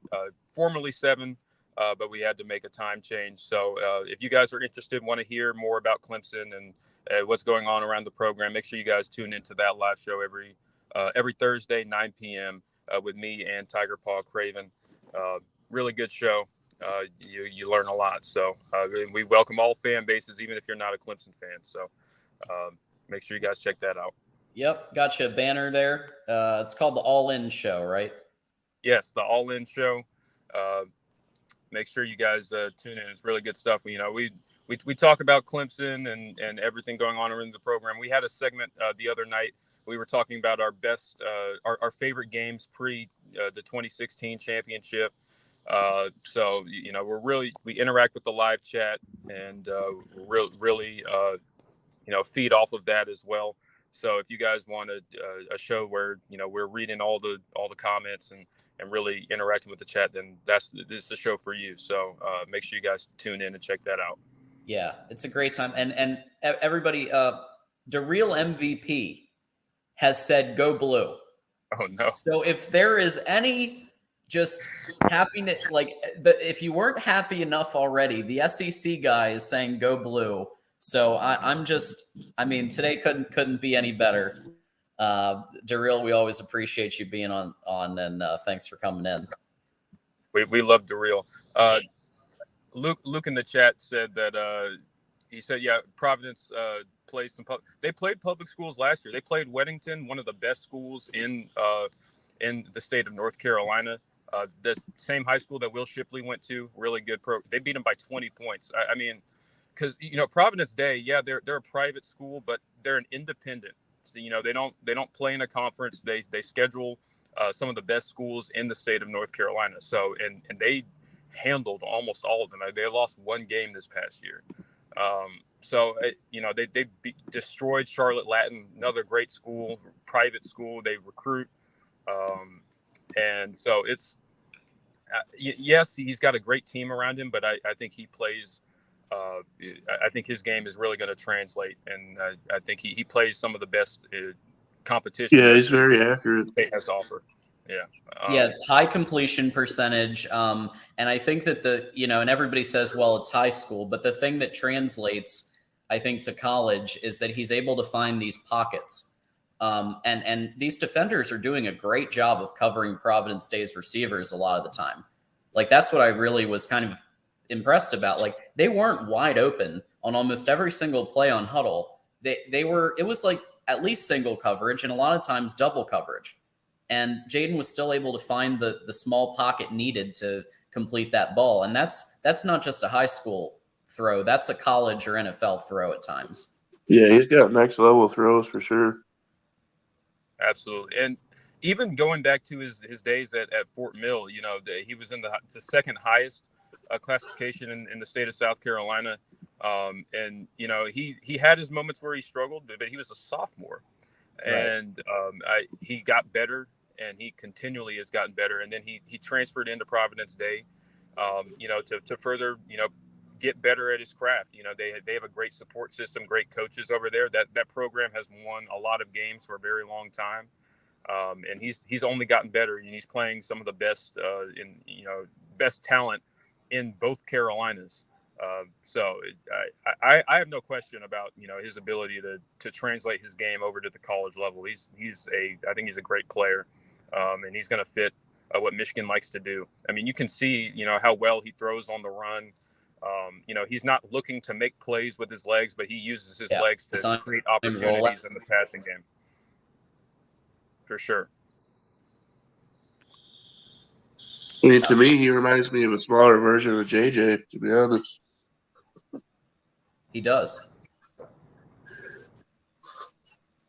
Formerly 7, but we had to make a time change. So if you guys are interested, want to hear more about Clemson and what's going on around the program, make sure you guys tune into that live show every Thursday, 9 p.m. With me and Tiger Paw Craven. Really good show. You learn a lot. So we welcome all fan bases, even if you're not a Clemson fan. So make sure you guys check that out. Yep, got you a banner there. It's called the All In Show, right? Yes, the All In Show. Make sure you guys tune in. It's really good stuff. We talk about Clemson and everything going on around the program. We had a segment the other night. We were talking about our best, our favorite games pre the 2016 championship. So we interact with the live chat, and really feed off of that as well. So if you guys want a show where we're reading all the comments and really interacting with the chat, then this is the show for you. So make sure you guys tune in and check that out. Yeah, it's a great time, and everybody, the real MVP has said go blue. Oh no! So if there is any just happy to, like, if you weren't happy enough already, the SEC guy is saying go blue. So I mean, today couldn't be any better. Daryl, we always appreciate you being on and thanks for coming in. We love Daryl. Luke in the chat said that he said, yeah, Providence plays some. They played public schools last year. They played Weddington, one of the best schools in the state of North Carolina. The same high school that Will Shipley went to, really good pro. They beat them by 20 points. I mean, because Providence Day, yeah, they're a private school, but they're an independent. So, they don't play in a conference. They schedule some of the best schools in the state of North Carolina. So and they handled almost all of them. They lost one game this past year. They destroyed Charlotte Latin, another great school, private school. They recruit. And so it's, yes, he's got a great team around him, but I think he plays, I think his game is really going to translate. And I think he plays some of the best competition. Yeah, he's very accurate. He has to offer. Yeah. High completion percentage. And I think that and everybody says, well, it's high school, but the thing that translates, I think, to college is that he's able to find these pockets. And these defenders are doing a great job of covering Providence Day's receivers a lot of the time. Like, that's what I really was kind of impressed about. Like, they weren't wide open on almost every single play on huddle. It was like at least single coverage and a lot of times double coverage. And Jaden was still able to find the small pocket needed to complete that ball. And that's not just a high school throw. That's a college or NFL throw at times. Yeah, he's got next level throws for sure. Absolutely. And even going back to his days at Fort Mill, he was in the second highest classification in the state of South Carolina. And he had his moments where he struggled, but he was a sophomore. Right. And he got better, and he continually has gotten better. And then he transferred into Providence Day, to further, get better at his craft. They have a great support system, great coaches over there. That program has won a lot of games for a very long time. And he's only gotten better, and he's playing some of the best best talent in both Carolinas. So I have no question about his ability to translate his game over to the college level. I think he's a great player, and he's going to fit what Michigan likes to do. I mean, you can see how well he throws on the run. He's not looking to make plays with his legs, but he uses his legs to create opportunities in the passing game. For sure. I mean, to me, he reminds me of a smaller version of JJ, to be honest. He does.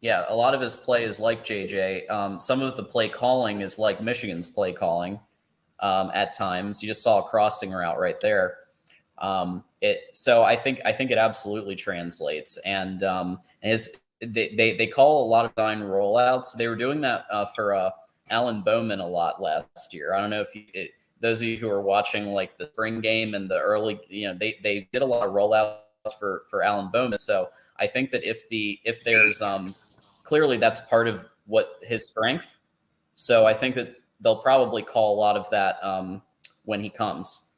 Yeah, a lot of his play is like JJ. Some of the play calling is like Michigan's play calling at times. You just saw a crossing route right there. So I think it absolutely translates. And they call a lot of design rollouts. They were doing that for Alan Bowman a lot last year. I don't know if those of you who are watching like the spring game and the early, they did a lot of rollouts for Alan Bowman. So I think that if there's clearly that's part of what his strength. So I think that they'll probably call a lot of that when he comes.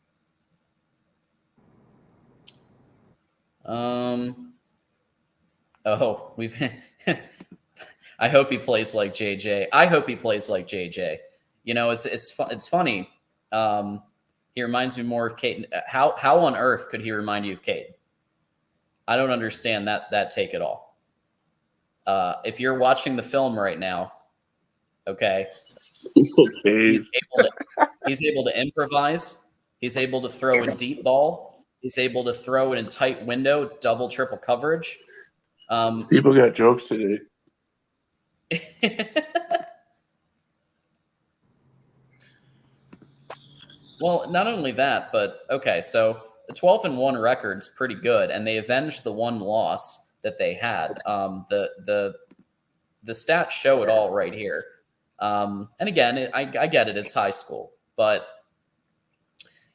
I hope he plays like JJ. I hope he plays like JJ. It's funny. He reminds me more of Kate. How on earth could he remind you of Kate? I don't understand that take at all. If you're watching the film right now, okay, he's able to improvise. He's able to throw a deep ball. He's able to throw it in tight window, double, triple coverage. People got jokes today. Well, not only that, but okay, so the 12-1 record's pretty good, and they avenged the one loss that they had. The stats show it all right here. And again, I get it; it's high school, but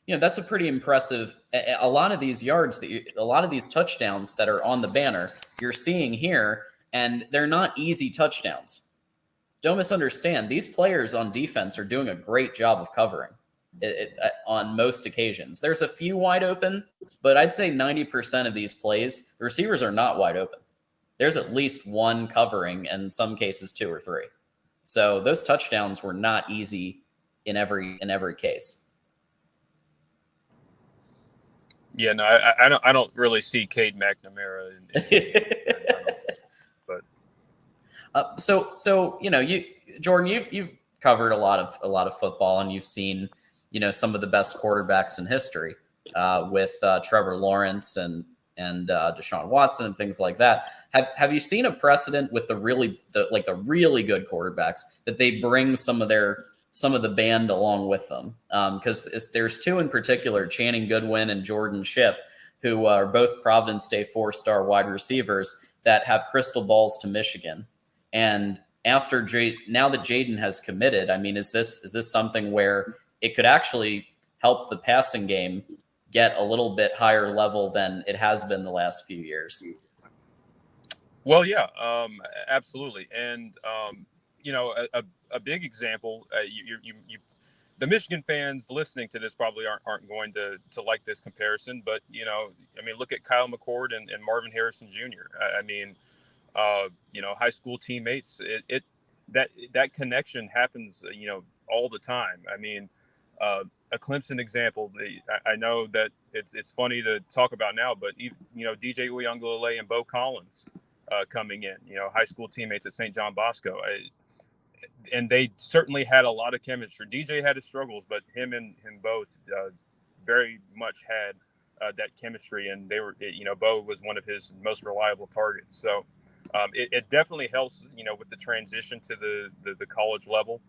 that's a pretty impressive. A lot of these yards, a lot of these touchdowns that are on the banner, you're seeing here, and they're not easy touchdowns. don't misunderstand. These players on defense are doing a great job of covering on most occasions. There's a few wide open, but I'd say 90% of these plays, the receivers are not wide open. There's at least one covering, and in some cases 2 or 3. So those touchdowns were not easy in every case. Yeah, no, I don't really see Cade McNamara but so Jordan, you've covered a lot of football, and you've seen some of the best quarterbacks in history with Trevor Lawrence and Deshaun Watson and things like that. Have you seen a precedent with the really good quarterbacks that they bring some of the band along with them? Because there's 2 in particular, Channing Goodwin and Jordan Shipp, who are both Providence State 4-star wide receivers that have crystal balls to Michigan. And now that Jaden has committed, I mean, is this something where it could actually help the passing game get a little bit higher level than it has been the last few years? Well, yeah, absolutely. And, a big example, the Michigan fans listening to this probably aren't going to like this comparison, but, look at Kyle McCord and Marvin Harrison Jr. I mean, high school teammates, that connection happens, all the time. I mean, a Clemson example, I know that it's funny to talk about now, but DJ Uyunglele and Bo Collins coming in, high school teammates at St. John Bosco, and they certainly had a lot of chemistry. DJ had his struggles, but him and both very much had that chemistry, and they were, Bo was one of his most reliable targets. So it definitely helps, with the transition to the college level.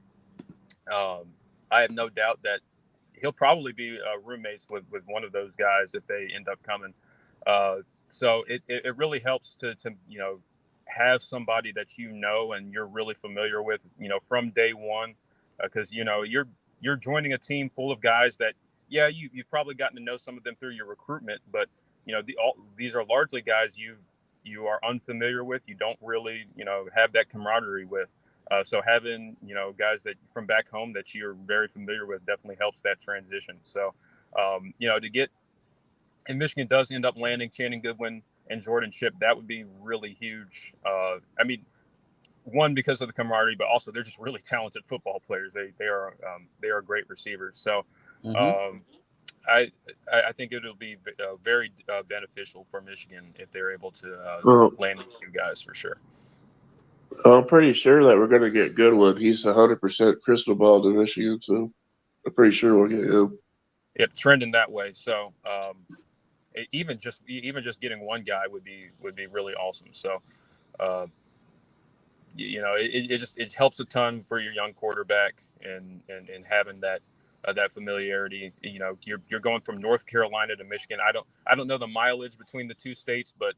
I have no doubt that he'll probably be roommates with one of those guys if they end up coming. So it really helps to have somebody that and you're really familiar with, from day one, because you're joining a team full of guys that you've probably gotten to know some of them through your recruitment, but these are largely guys you are unfamiliar with. You don't really have that camaraderie with. So having, guys that from back home that you're very familiar with definitely helps that transition. So, to get, and Michigan does end up landing Channing Goodwin and Jordan Shipp, that would be really huge. One, because of the camaraderie, but also they're just really talented football players. They are great receivers. So, I think it'll be very beneficial for Michigan if they're able to land these 2 guys for sure. I'm pretty sure that we're going to get Goodwin. He's 100% crystal ball to Michigan, so I'm pretty sure we'll get him. Yep, trending that way. So even just getting one guy would be really awesome. So it helps a ton for your young quarterback and having that familiarity. You're going from North Carolina to Michigan. I don't know the mileage between the 2 states, but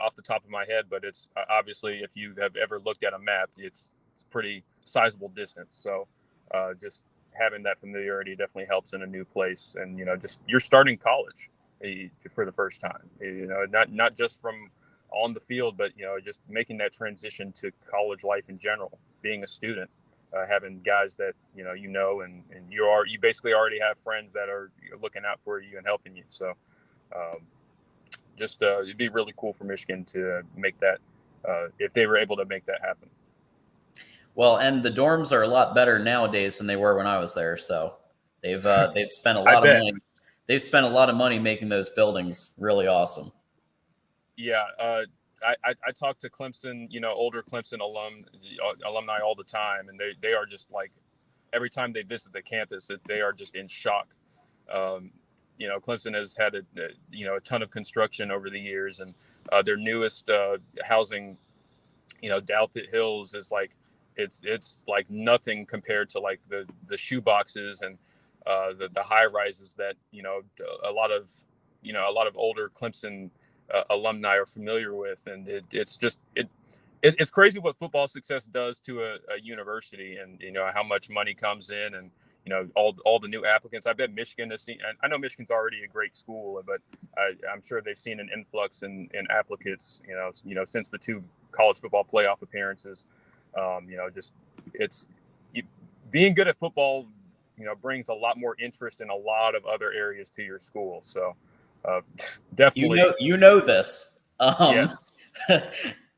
off the top of my head, but it's obviously, if you have ever looked at a map, it's pretty sizable distance. So just having that familiarity definitely helps in a new place. And, just you're starting college for the first time, not just from on the field, but, just making that transition to college life in general, being a student, having guys that, and you basically already have friends that are looking out for you and helping you. So, it'd be really cool for Michigan to make that, if they were able to make that happen. Well, and the dorms are a lot better nowadays than they were when I was there. So they've spent a lot of money. They've spent a lot of money making those buildings really awesome. Yeah, I talk to Clemson, older Clemson alumni all the time, and they are just like, every time they visit the campus, they are just in shock. Clemson has had a ton of construction over the years, and their newest housing, Douthit Hills is like, it's like nothing compared to like the shoe boxes and the high rises that a lot of older Clemson alumni are familiar with, and it's crazy what football success does to a university, and how much money comes in, and all the new applicants. I bet Michigan has seen. I know Michigan's already a great school, but I'm sure they've seen an influx in applicants. Since the 2 college football playoff appearances. Just being good at football, brings a lot more interest in a lot of other areas to your school. So definitely, you know this. Yes.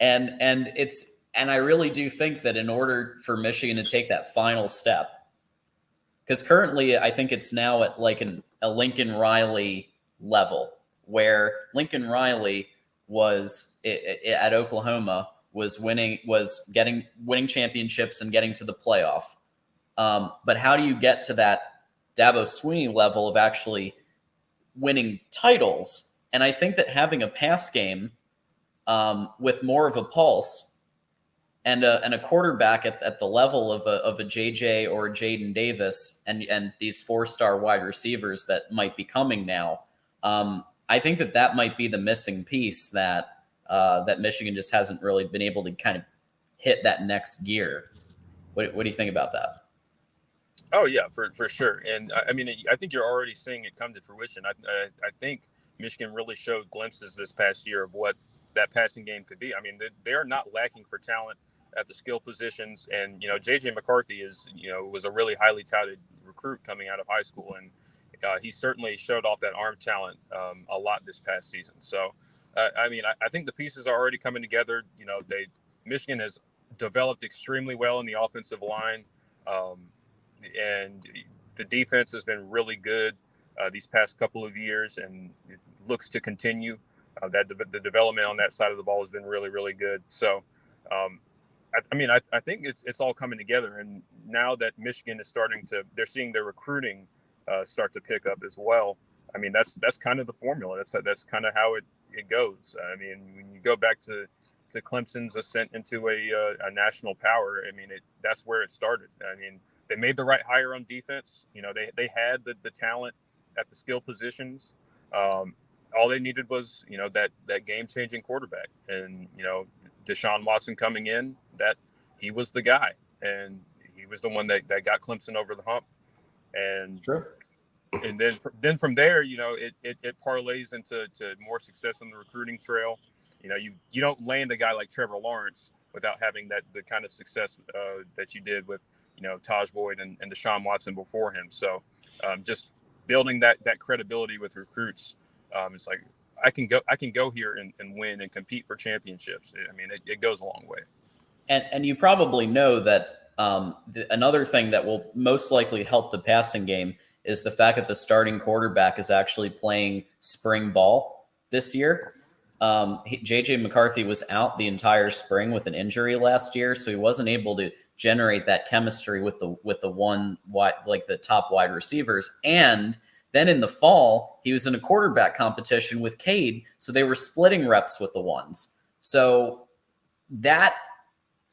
And I really do think that in order for Michigan to take that final step, because currently I think it's now at like a Lincoln Riley level, where Lincoln Riley was at Oklahoma, was winning championships and getting to the playoff. But how do you get to that Dabo Swinney level of actually winning titles? And I think that having a pass game with more of a pulse and a quarterback at the level of a JJ or a Jadyn Davis and these 4-star wide receivers that might be coming now, I think that might be the missing piece that Michigan just hasn't really been able to kind of hit that next gear. What do you think about that? Oh yeah, for sure. And I mean, I think you're already seeing it come to fruition. I think Michigan really showed glimpses this past year of what that passing game could be. I mean, they are not lacking for talent at the skill positions. And, JJ McCarthy was a really highly touted recruit coming out of high school. And he certainly showed off that arm talent a lot this past season. So, I mean, I think the pieces are already coming together. Michigan has developed extremely well in the offensive line. And the defense has been really good these past couple of years, and it looks to continue. The development on that side of the ball has been really, really good. So, I think it's all coming together. And now that Michigan is they're seeing their recruiting start to pick up as well. I mean, that's kind of the formula. That's kind of how it goes. I mean, when you go back to Clemson's ascent into a national power, I mean, that's where it started. I mean, they made the right hire on defense. They had the talent at the skill positions. All they needed was, that game-changing quarterback. And, Deshaun Watson coming in, that he was the guy. And he was the one that got Clemson over the hump. And True. And then from there, it parlays into more success on the recruiting trail. You don't land a guy like Trevor Lawrence without having the kind of success that you did with, Taj Boyd and Deshaun Watson before him. So just building that credibility with recruits, it's like I can go here and win and compete for championships. I mean, it goes a long way. And you probably know that another thing that will most likely help the passing game is the fact that the starting quarterback is actually playing spring ball this year. JJ McCarthy was out the entire spring with an injury last year, so he wasn't able to generate that chemistry with the top wide receivers. And then in the fall, he was in a quarterback competition with Cade, so they were splitting reps with the ones. So that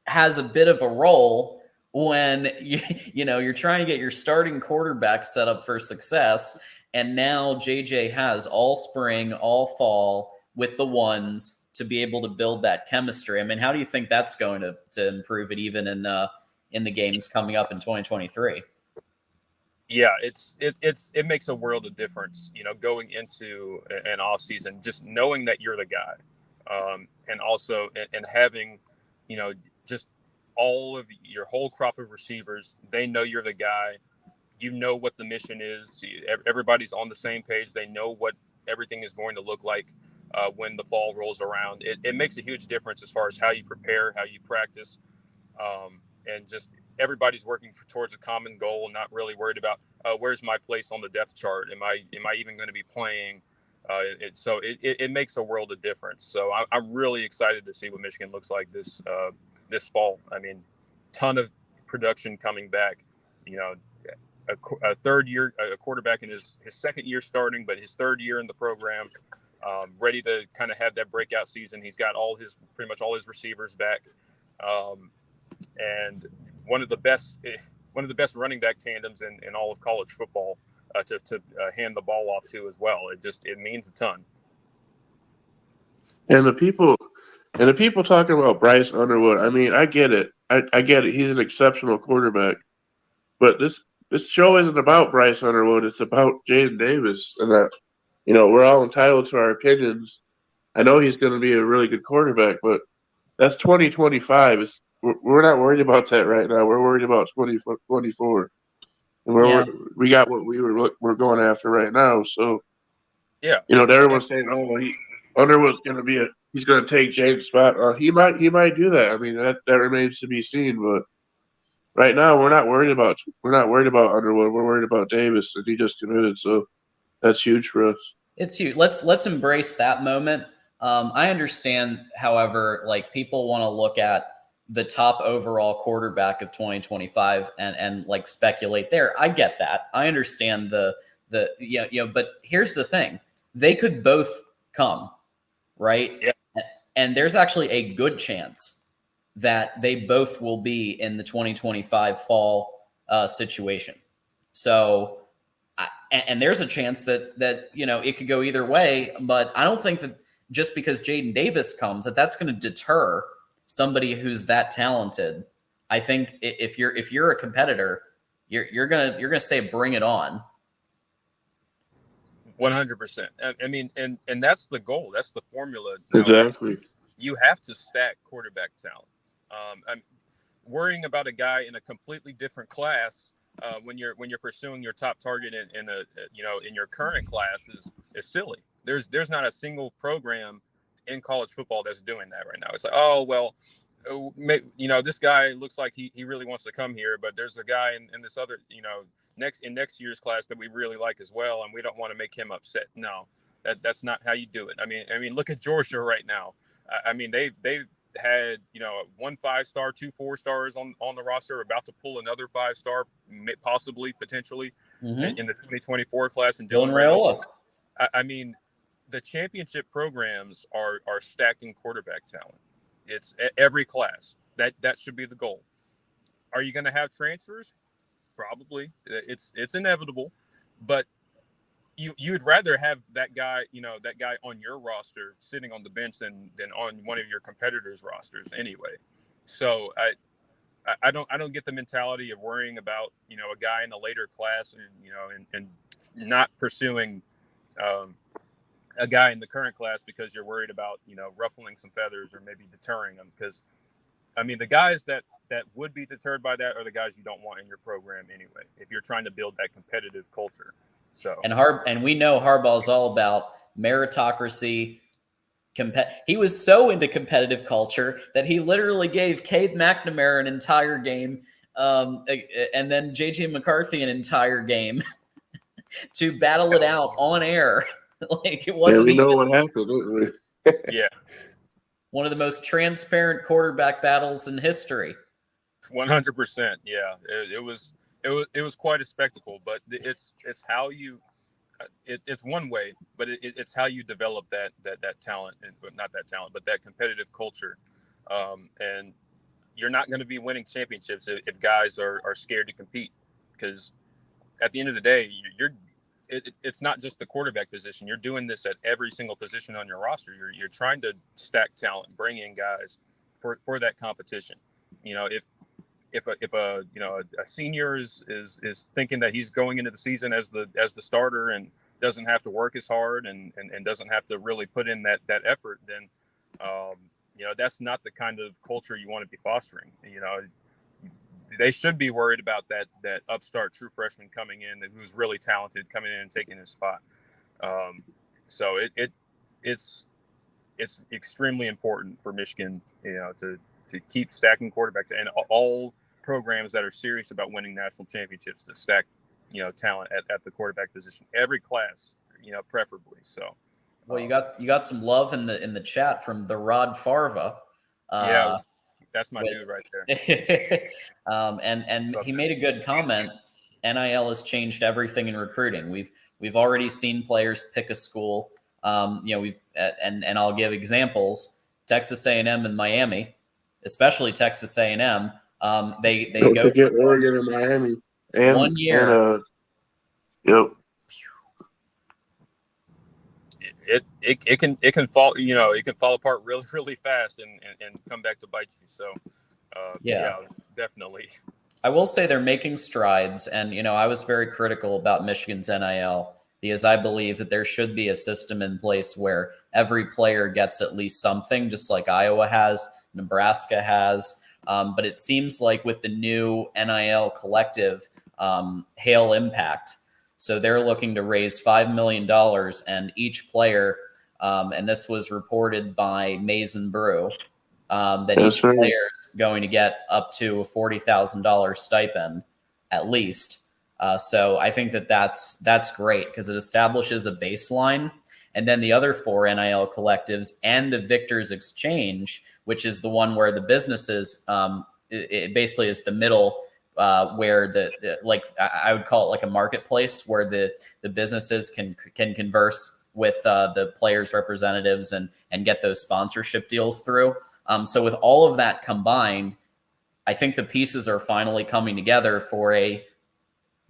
has a bit of a role when you're trying to get your starting quarterback set up for success, and now JJ has all spring, all fall with the ones to be able to build that chemistry. I mean, how do you think that's going to improve it even in the games coming up in 2023? Yeah, it makes a world of difference, going into an off season, just knowing that you're the guy, and also and having, just all of your whole crop of receivers. They know you're the guy. You know what the mission is. Everybody's on the same page. They know what everything is going to look like when the fall rolls around. It makes a huge difference as far as how you prepare, how you practice, and just everybody's working towards a common goal, not really worried about where's my place on the depth chart. Am I even going to be playing? So it makes a world of difference. So I'm really excited to see what Michigan looks like this fall. I mean, ton of production coming back. A third year, a quarterback in his second year starting, but his third year in the program, ready to kind of have that breakout season. He's got pretty much all his receivers back, and one of the best running back tandems in all of college football to hand the ball off to as well. It means a ton. And the people talking about Bryce Underwood, I mean, I get it. I get it. He's an exceptional quarterback. But this show isn't about Bryce Underwood. It's about Jaden Davis. And that, we're all entitled to our opinions. I know he's going to be a really good quarterback, but that's 2025. we're not worried about that right now. We're worried about 2024. And we got what we're going after right now. So Yeah, everyone's saying, "Oh, Underwood's going to he's going to take James' spot." He might do that. I mean, that remains to be seen. But right now, we're not worried about Underwood. We're worried about Davis, and he just committed. So that's huge for us. It's huge. Let's embrace that moment. I understand, however, like people want to look at the top overall quarterback of 2025 and like speculate there. I get that. I understand but here's the thing. They could both come, right? Yeah. And there's actually a good chance that they both will be in the 2025 fall situation. So, and there's a chance that it could go either way, but I don't think that just because Jaden Davis comes that's going to deter somebody who's that talented. I think if you're a competitor, you're gonna say bring it on. 100%. I mean, and that's the goal. That's the formula. Now, Exactly. You have to stack quarterback talent. I'm worrying about a guy in a completely different class when you're pursuing your top target in your current class is silly. There's not a single program in college football that's doing that right now. It's like, oh well, this guy looks like he really wants to come here, but there's a guy in this other next year's class that we really like as well, and we don't want to make him upset. No, that's not how you do it. I mean, look at Georgia right now. I mean, they've had 1 5-star, 2 4-stars on the roster, about to pull another 5-star, possibly potentially in the 2024 class. And Dylan Raiola. I mean, the championship programs are stacking quarterback talent. It's every class. That should be the goal. Are you going to have transfers? Probably. It's inevitable, but you'd rather have that guy on your roster sitting on the bench than on one of your competitors' rosters anyway. So I don't get the mentality of worrying about a guy in a later class and not pursuing a guy in the current class because you're worried about ruffling some feathers or maybe deterring them. Because I mean, the guys that would be deterred by that are the guys you don't want in your program anyway, if you're trying to build that competitive culture. So and we know Harbaugh's all about meritocracy. He was so into competitive culture that he literally gave Cade McNamara an entire game, and then JJ McCarthy an entire game to battle it out on air. Like it wasn't. Yeah, we know what happened, don't we? Yeah. One of the most transparent quarterback battles in history. 100%. Yeah, it was quite a spectacle, but it's how you. It's one way, but it's how you develop that talent, and not that talent, but that competitive culture. And you're not going to be winning championships if guys are scared to compete, because at the end of the day, it's not just the quarterback position. You're doing this at every single position on your roster. You're trying to stack talent, bring in guys for that competition. If a senior is thinking that he's going into the season as the starter and doesn't have to work as hard and doesn't have to really put in that effort, then that's not the kind of culture you want to be fostering. They should be worried about that upstart true freshman coming in who's really talented, coming in and taking his spot. So it's extremely important for Michigan, to keep stacking quarterbacks, and all programs that are serious about winning national championships to stack, talent at the quarterback position, every class, preferably. So, well, you got some love in the chat from the Rod Farva. Yeah, that's my dude right there. And he made a good comment. NIL has changed everything in recruiting. We've already seen players pick a school. And I'll give examples. Texas A&M and Miami, especially Texas A&M. They Don't go forget Oregon and Miami. And 1 year. Yep. It can fall it can fall apart really, really fast and come back to bite you. So yeah, definitely. I will say they're making strides, and I was very critical about Michigan's NIL because I believe that there should be a system in place where every player gets at least something, just like Iowa has, Nebraska has. But it seems like with the new NIL collective, Hail Impact, so they're looking to raise $5 million, and each player, and this was reported by Mason Brew, that That's each right. player is going to get up to a $40,000 stipend at least. So I think that's great because it establishes a baseline. And then the other 4 NIL collectives and the Victors Exchange, which is the one where the businesses, it basically is the middle, where like I would call it like a marketplace where the businesses can converse with the players' representatives and get those sponsorship deals through. So with all of that combined, I think the pieces are finally coming together for a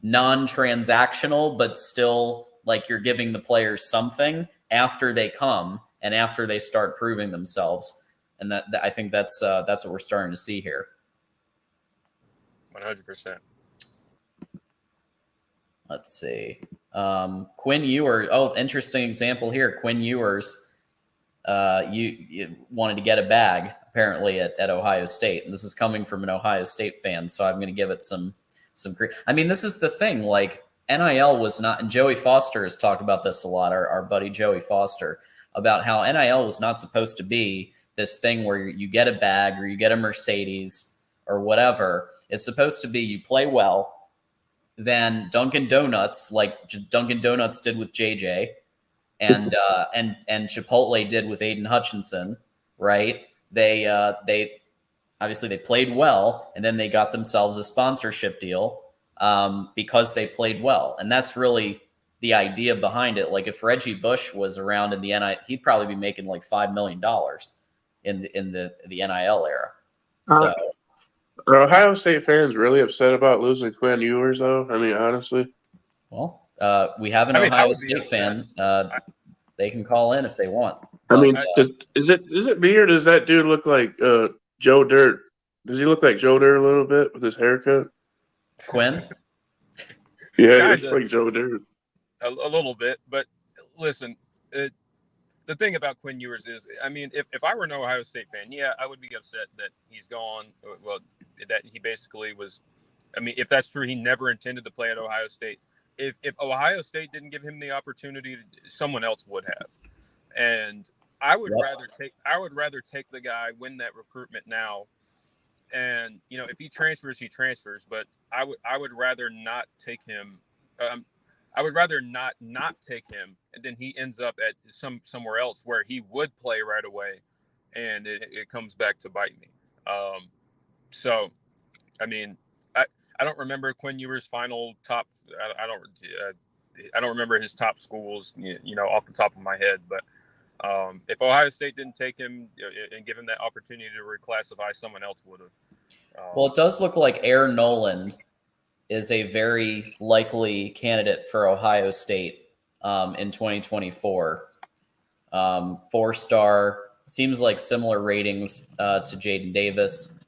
non-transactional, but still like you're giving the players something after they come and after they start proving themselves. And that I think that's what we're starting to see here. 100%. Let's see. Quinn Ewers. Oh, interesting example here. Quinn Ewers, you wanted to get a bag apparently at Ohio State, and this is coming from an Ohio State fan, so I'm going to give it some. I mean, this is the thing. Like NIL was not, and Joey Foster has talked about this a lot. Our buddy Joey Foster, about how NIL was not supposed to be this thing where you get a bag or you get a Mercedes or whatever. It's supposed to be you play well, then Dunkin' Donuts, like Dunkin' Donuts did with JJ, and Chipotle did with Aiden Hutchinson, right? They obviously they played well, and then they got themselves a sponsorship deal because they played well, and that's really the idea behind it. Like if Reggie Bush was around in the NIL, he'd probably be making like $5 million in the NIL era. So. Are Ohio State fans really upset about losing Quinn Ewers, though? I mean, honestly. Well, we have an Ohio State fan. They can call in if they want. I mean, is it me or does that dude look like Joe Dirt? Does he look like Joe Dirt a little bit with his haircut? Quinn? Yeah, it's like Joe Dirt. A little bit, but listen, the thing about Quinn Ewers is, I mean, if I were an Ohio State fan, yeah, I would be upset that he's gone. Well, that he basically was. I mean, if that's true, he never intended to play at Ohio State. If Ohio State didn't give him the opportunity, someone else would have. And I would rather take the guy, win that recruitment now. And if he transfers, he transfers. But I would rather not take him. I would rather not take him, and then he ends up at somewhere else where he would play right away, and it comes back to bite me. So, I mean, I don't remember Quinn Ewers' final top. I don't remember his top schools, off the top of my head. But if Ohio State didn't take him and give him that opportunity to reclassify, someone else would have. Well, it does look like Air Noland is a very likely candidate for Ohio State in 2024. 4-star, seems like similar ratings to Jaden Davis.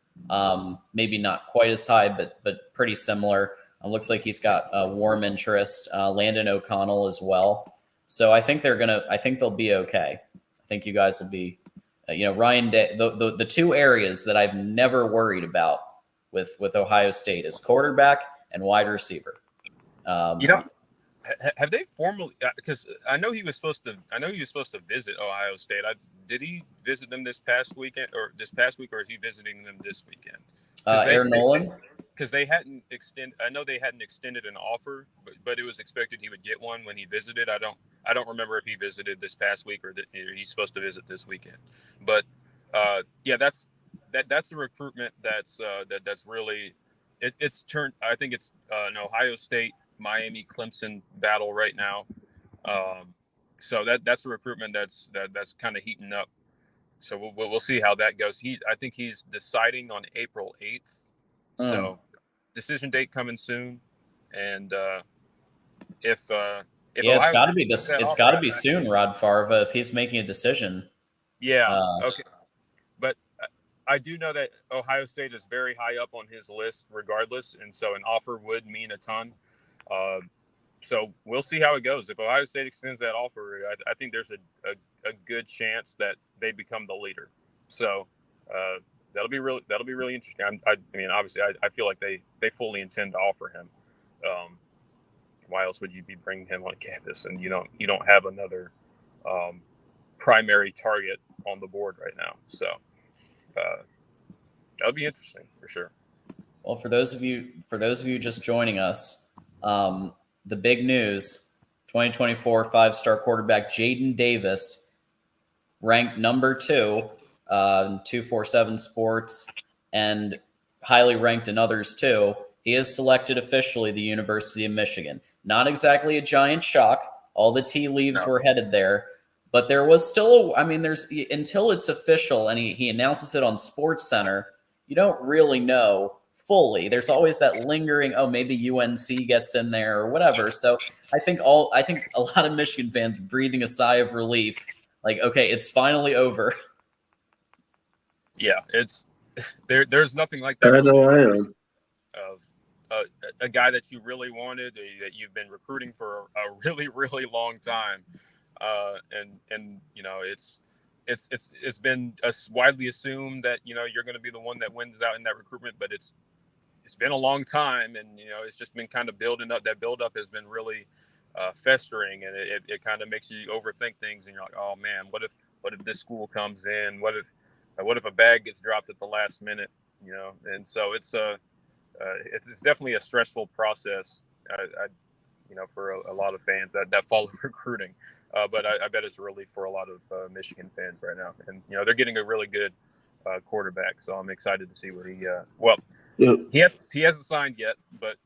Maybe not quite as high, but pretty similar. Looks like he's got a warm interest. Landon O'Connell as well. So I think they'll be okay. I think you guys will be, Ryan Day. The 2 areas that I've never worried about with Ohio State is quarterback and wide receiver. Have they formally? Because I know he was supposed to visit Ohio State. Did he visit them this past week, or is he visiting them this weekend? Aaron Nolan, because they hadn't extended. I know they hadn't extended an offer, but it was expected he would get one when he visited. I don't remember if he visited this past week or he's supposed to visit this weekend. But yeah, that's the recruitment that's really it's turned. I think it's an Ohio State, Miami, Clemson battle right now. So that's the recruitment that's kind of heating up. So we'll see how that goes. I think he's deciding on April 8th. So decision date coming soon. And if it's got to be this. It's got to be soon, Rod Farva, if he's making a decision. Yeah. Okay. But I do know that Ohio State is very high up on his list regardless. And so an offer would mean a ton. So we'll see how it goes. If Ohio State extends that offer, I think there's a good chance that they become the leader. So That'll be really interesting. I mean, obviously, I feel like they fully intend to offer him. Why else would you be bringing him on campus? And you don't have another primary target on the board right now. So that'll be interesting for sure. Well, for those of you just joining us, the big news: 2024 5-star quarterback Jaden Davis, ranked number 2 in 247 Sports, and highly ranked in others too. He is selected officially the University of Michigan. Not exactly a giant shock. All the tea leaves were headed there, but there was still there's until it's official and he announces it on Sports Center, you don't really know fully. There's always that lingering, oh, maybe UNC gets in there or whatever. So I think a lot of Michigan fans breathing a sigh of relief, like, okay, it's finally over. Yeah, it's there's nothing like that. I know I am. Of a guy that you really wanted, that you've been recruiting for a really, really long time, and it's been widely assumed that you're going to be the one that wins out in that recruitment, but it's been a long time, and it's just been kind of building up. That buildup has been really festering, and it kind of makes you overthink things, and you're like, oh man, what if this school comes in? What if a bag gets dropped at the last minute? And so it's definitely a stressful process, for a lot of fans that follow recruiting. But I bet it's really for a lot of Michigan fans right now. And, they're getting a really good quarterback. So I'm excited to see what he hasn't signed yet, but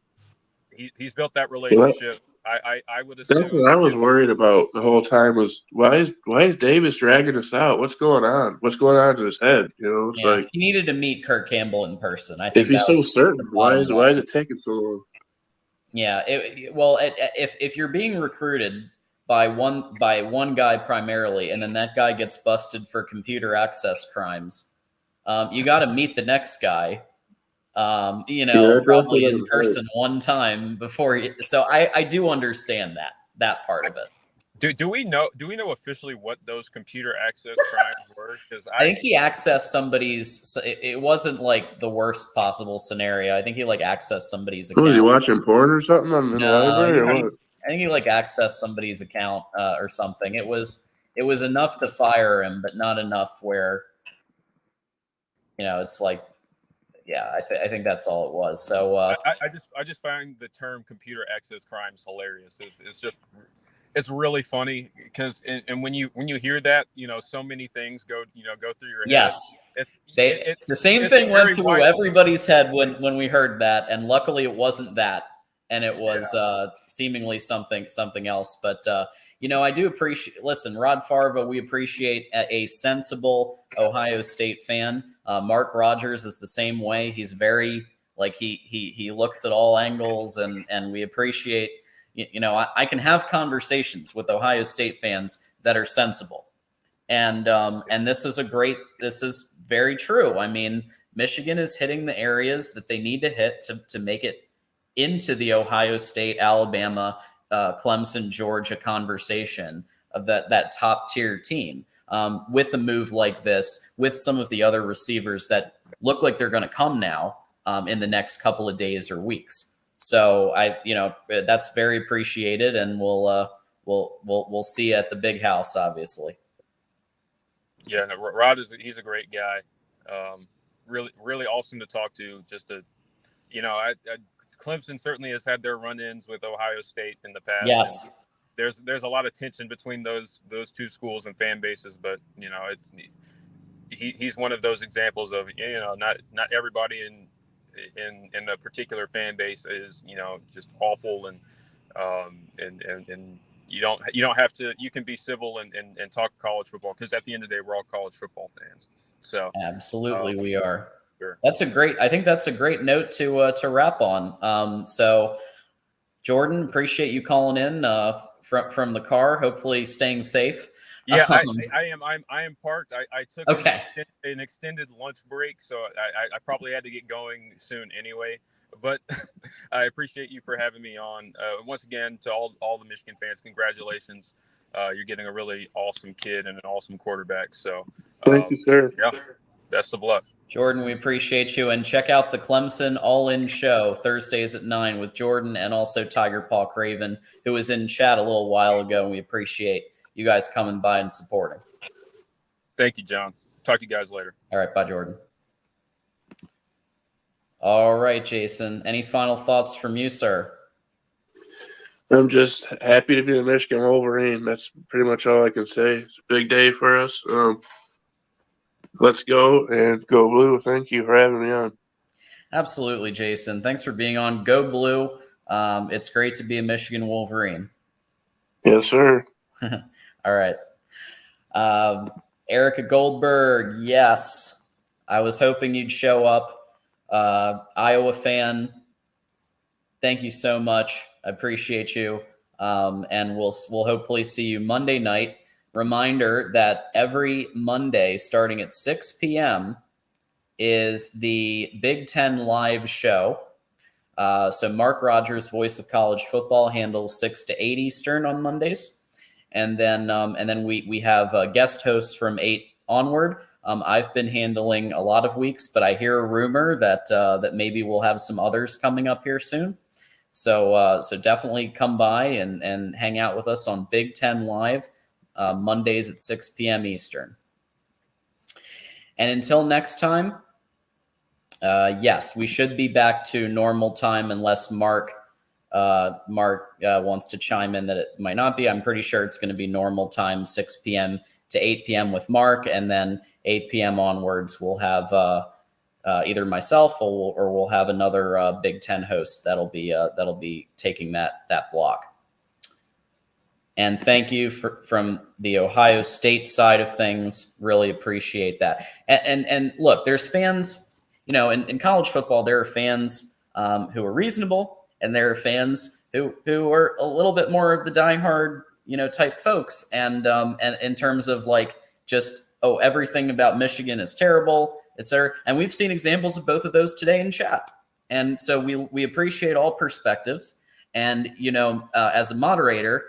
he's built that relationship. I would assume. That's what I was worried about the whole time was why is Davis dragging us out? What's going on? What's going on in his head? It's like he needed to meet Kurt Campbell in person. I think if he's so certain, why is it taking so long? Yeah, if you're being recruited by one guy primarily, and then that guy gets busted for computer access crimes, you got to meet the next guy. Probably in person one time before. So I do understand that part of it. Do we know officially what those computer access crimes were? Because I think he accessed somebody's. It wasn't like the worst possible scenario. I think he accessed somebody's account. Was he watching porn or something in the library or what? I think he accessed somebody's account or something. It was enough to fire him, but not enough where it's like. Yeah, I think that's all it was. So I just find the term computer access crimes hilarious. It's really funny because and when you hear that, so many things go through your head. Yes, the same thing went through everybody's head when we heard that, and luckily it wasn't that, and it was seemingly something else. But I do appreciate. Listen, Rod Farva, we appreciate a sensible Ohio State fan. Mark Rogers is the same way. He's very he looks at all angles, and we appreciate. I can have conversations with Ohio State fans that are sensible, and this is very true. I mean, Michigan is hitting the areas that they need to hit to make it into the Ohio State, Alabama, Clemson, Georgia conversation of that top tier team. With a move like this, with some of the other receivers that look like they're going to come now in the next couple of days or weeks. So that's very appreciated, and we'll see at the big house, obviously. Yeah, no, Rod he's a great guy. Really, really awesome to talk to. Clemson certainly has had their run-ins with Ohio State in the past. Yes. There's a lot of tension between those two schools and fan bases, but he's one of those examples of not everybody in a particular fan base is just awful, and you don't have to. You can be civil and talk college football, because at the end of the day, we're all college football fans. So absolutely, we are. Sure. I think that's a great note to wrap on. So Jordan, appreciate you calling in from the car. Hopefully, staying safe. Yeah, I am parked. I took an extended lunch break, so I probably had to get going soon anyway. But I appreciate you for having me on. Once again, to all the Michigan fans, congratulations. You're getting a really awesome kid and an awesome quarterback. So thank you, sir. Yeah, Best of luck. Jordan, we appreciate you. And check out the Clemson All-In Show Thursdays at 9 with Jordan and also Tiger Paw Craven, who was in chat a little while ago. And we appreciate you guys coming by and supporting. Thank you, John. Talk to you guys later. All right. Bye, Jordan. All right, Jason. Any final thoughts from you, sir? I'm just happy to be a Michigan Wolverine. That's pretty much all I can say. It's a big day for us. Let's go and go blue. Thank you for having me on. Absolutely, Jason. Thanks for being on. Go Blue. It's great to be a Michigan Wolverine. Yes, sir. All right. Erica Goldberg, yes. I was hoping you'd show up. Iowa fan, thank you so much. I appreciate you. And we'll hopefully see you Monday night. Reminder that every Monday starting at 6 p.m. is the Big Ten live show. So Mark Rogers, voice of college football, handles 6 to 8 Eastern on Mondays. And then we have guest hosts from 8 onward. I've been handling a lot of weeks, but I hear a rumor that maybe we'll have some others coming up here soon. So definitely come by and hang out with us on Big Ten Live Mondays at 6 p.m. Eastern. And until next time, yes, we should be back to normal time unless Mark wants to chime in that it might not be. I'm pretty sure it's going to be normal time, 6 p.m. to 8 p.m. with Mark, and then 8 p.m. onwards we'll have either myself or we'll have another Big Ten host that'll be taking that block. And thank you from the Ohio State side of things. Really appreciate that. And look, there's fans, in college football, there are fans who are reasonable, and there are fans who are a little bit more of the diehard, type folks. And in terms of everything about Michigan is terrible, etc. And we've seen examples of both of those today in chat. And so we appreciate all perspectives. And as a moderator,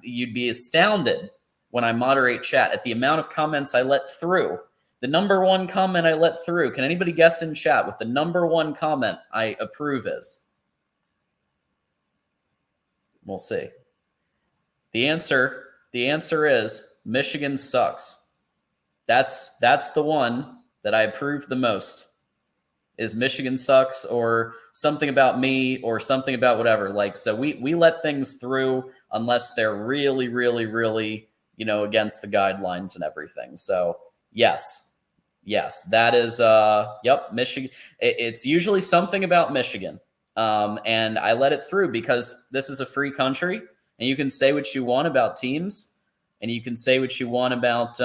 you'd be astounded when I moderate chat at the amount of comments I let through. The number one comment I let through. Can anybody guess in chat what the number one comment I approve is? We'll see. The answer is Michigan sucks. That's the one that I approve the most. Is Michigan sucks or something about me or something about whatever. So we let things through unless they're really, really, really, against the guidelines and everything. So yes, that is, Michigan. It's usually something about Michigan. And I let it through because this is a free country and you can say what you want about teams and you can say what you want about,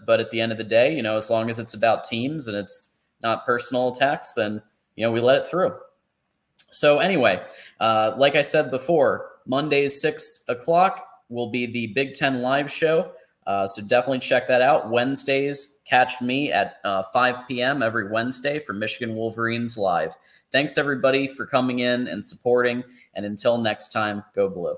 but at the end of the day, as long as it's about teams and it's not personal attacks, then, we let it through. So anyway, like I said before, Mondays, 6 o'clock will be the Big Ten live show. So definitely check that out. Wednesdays, catch me at 5 p.m. every Wednesday for Michigan Wolverines Live. Thanks, everybody, for coming in and supporting. And until next time, go Blue.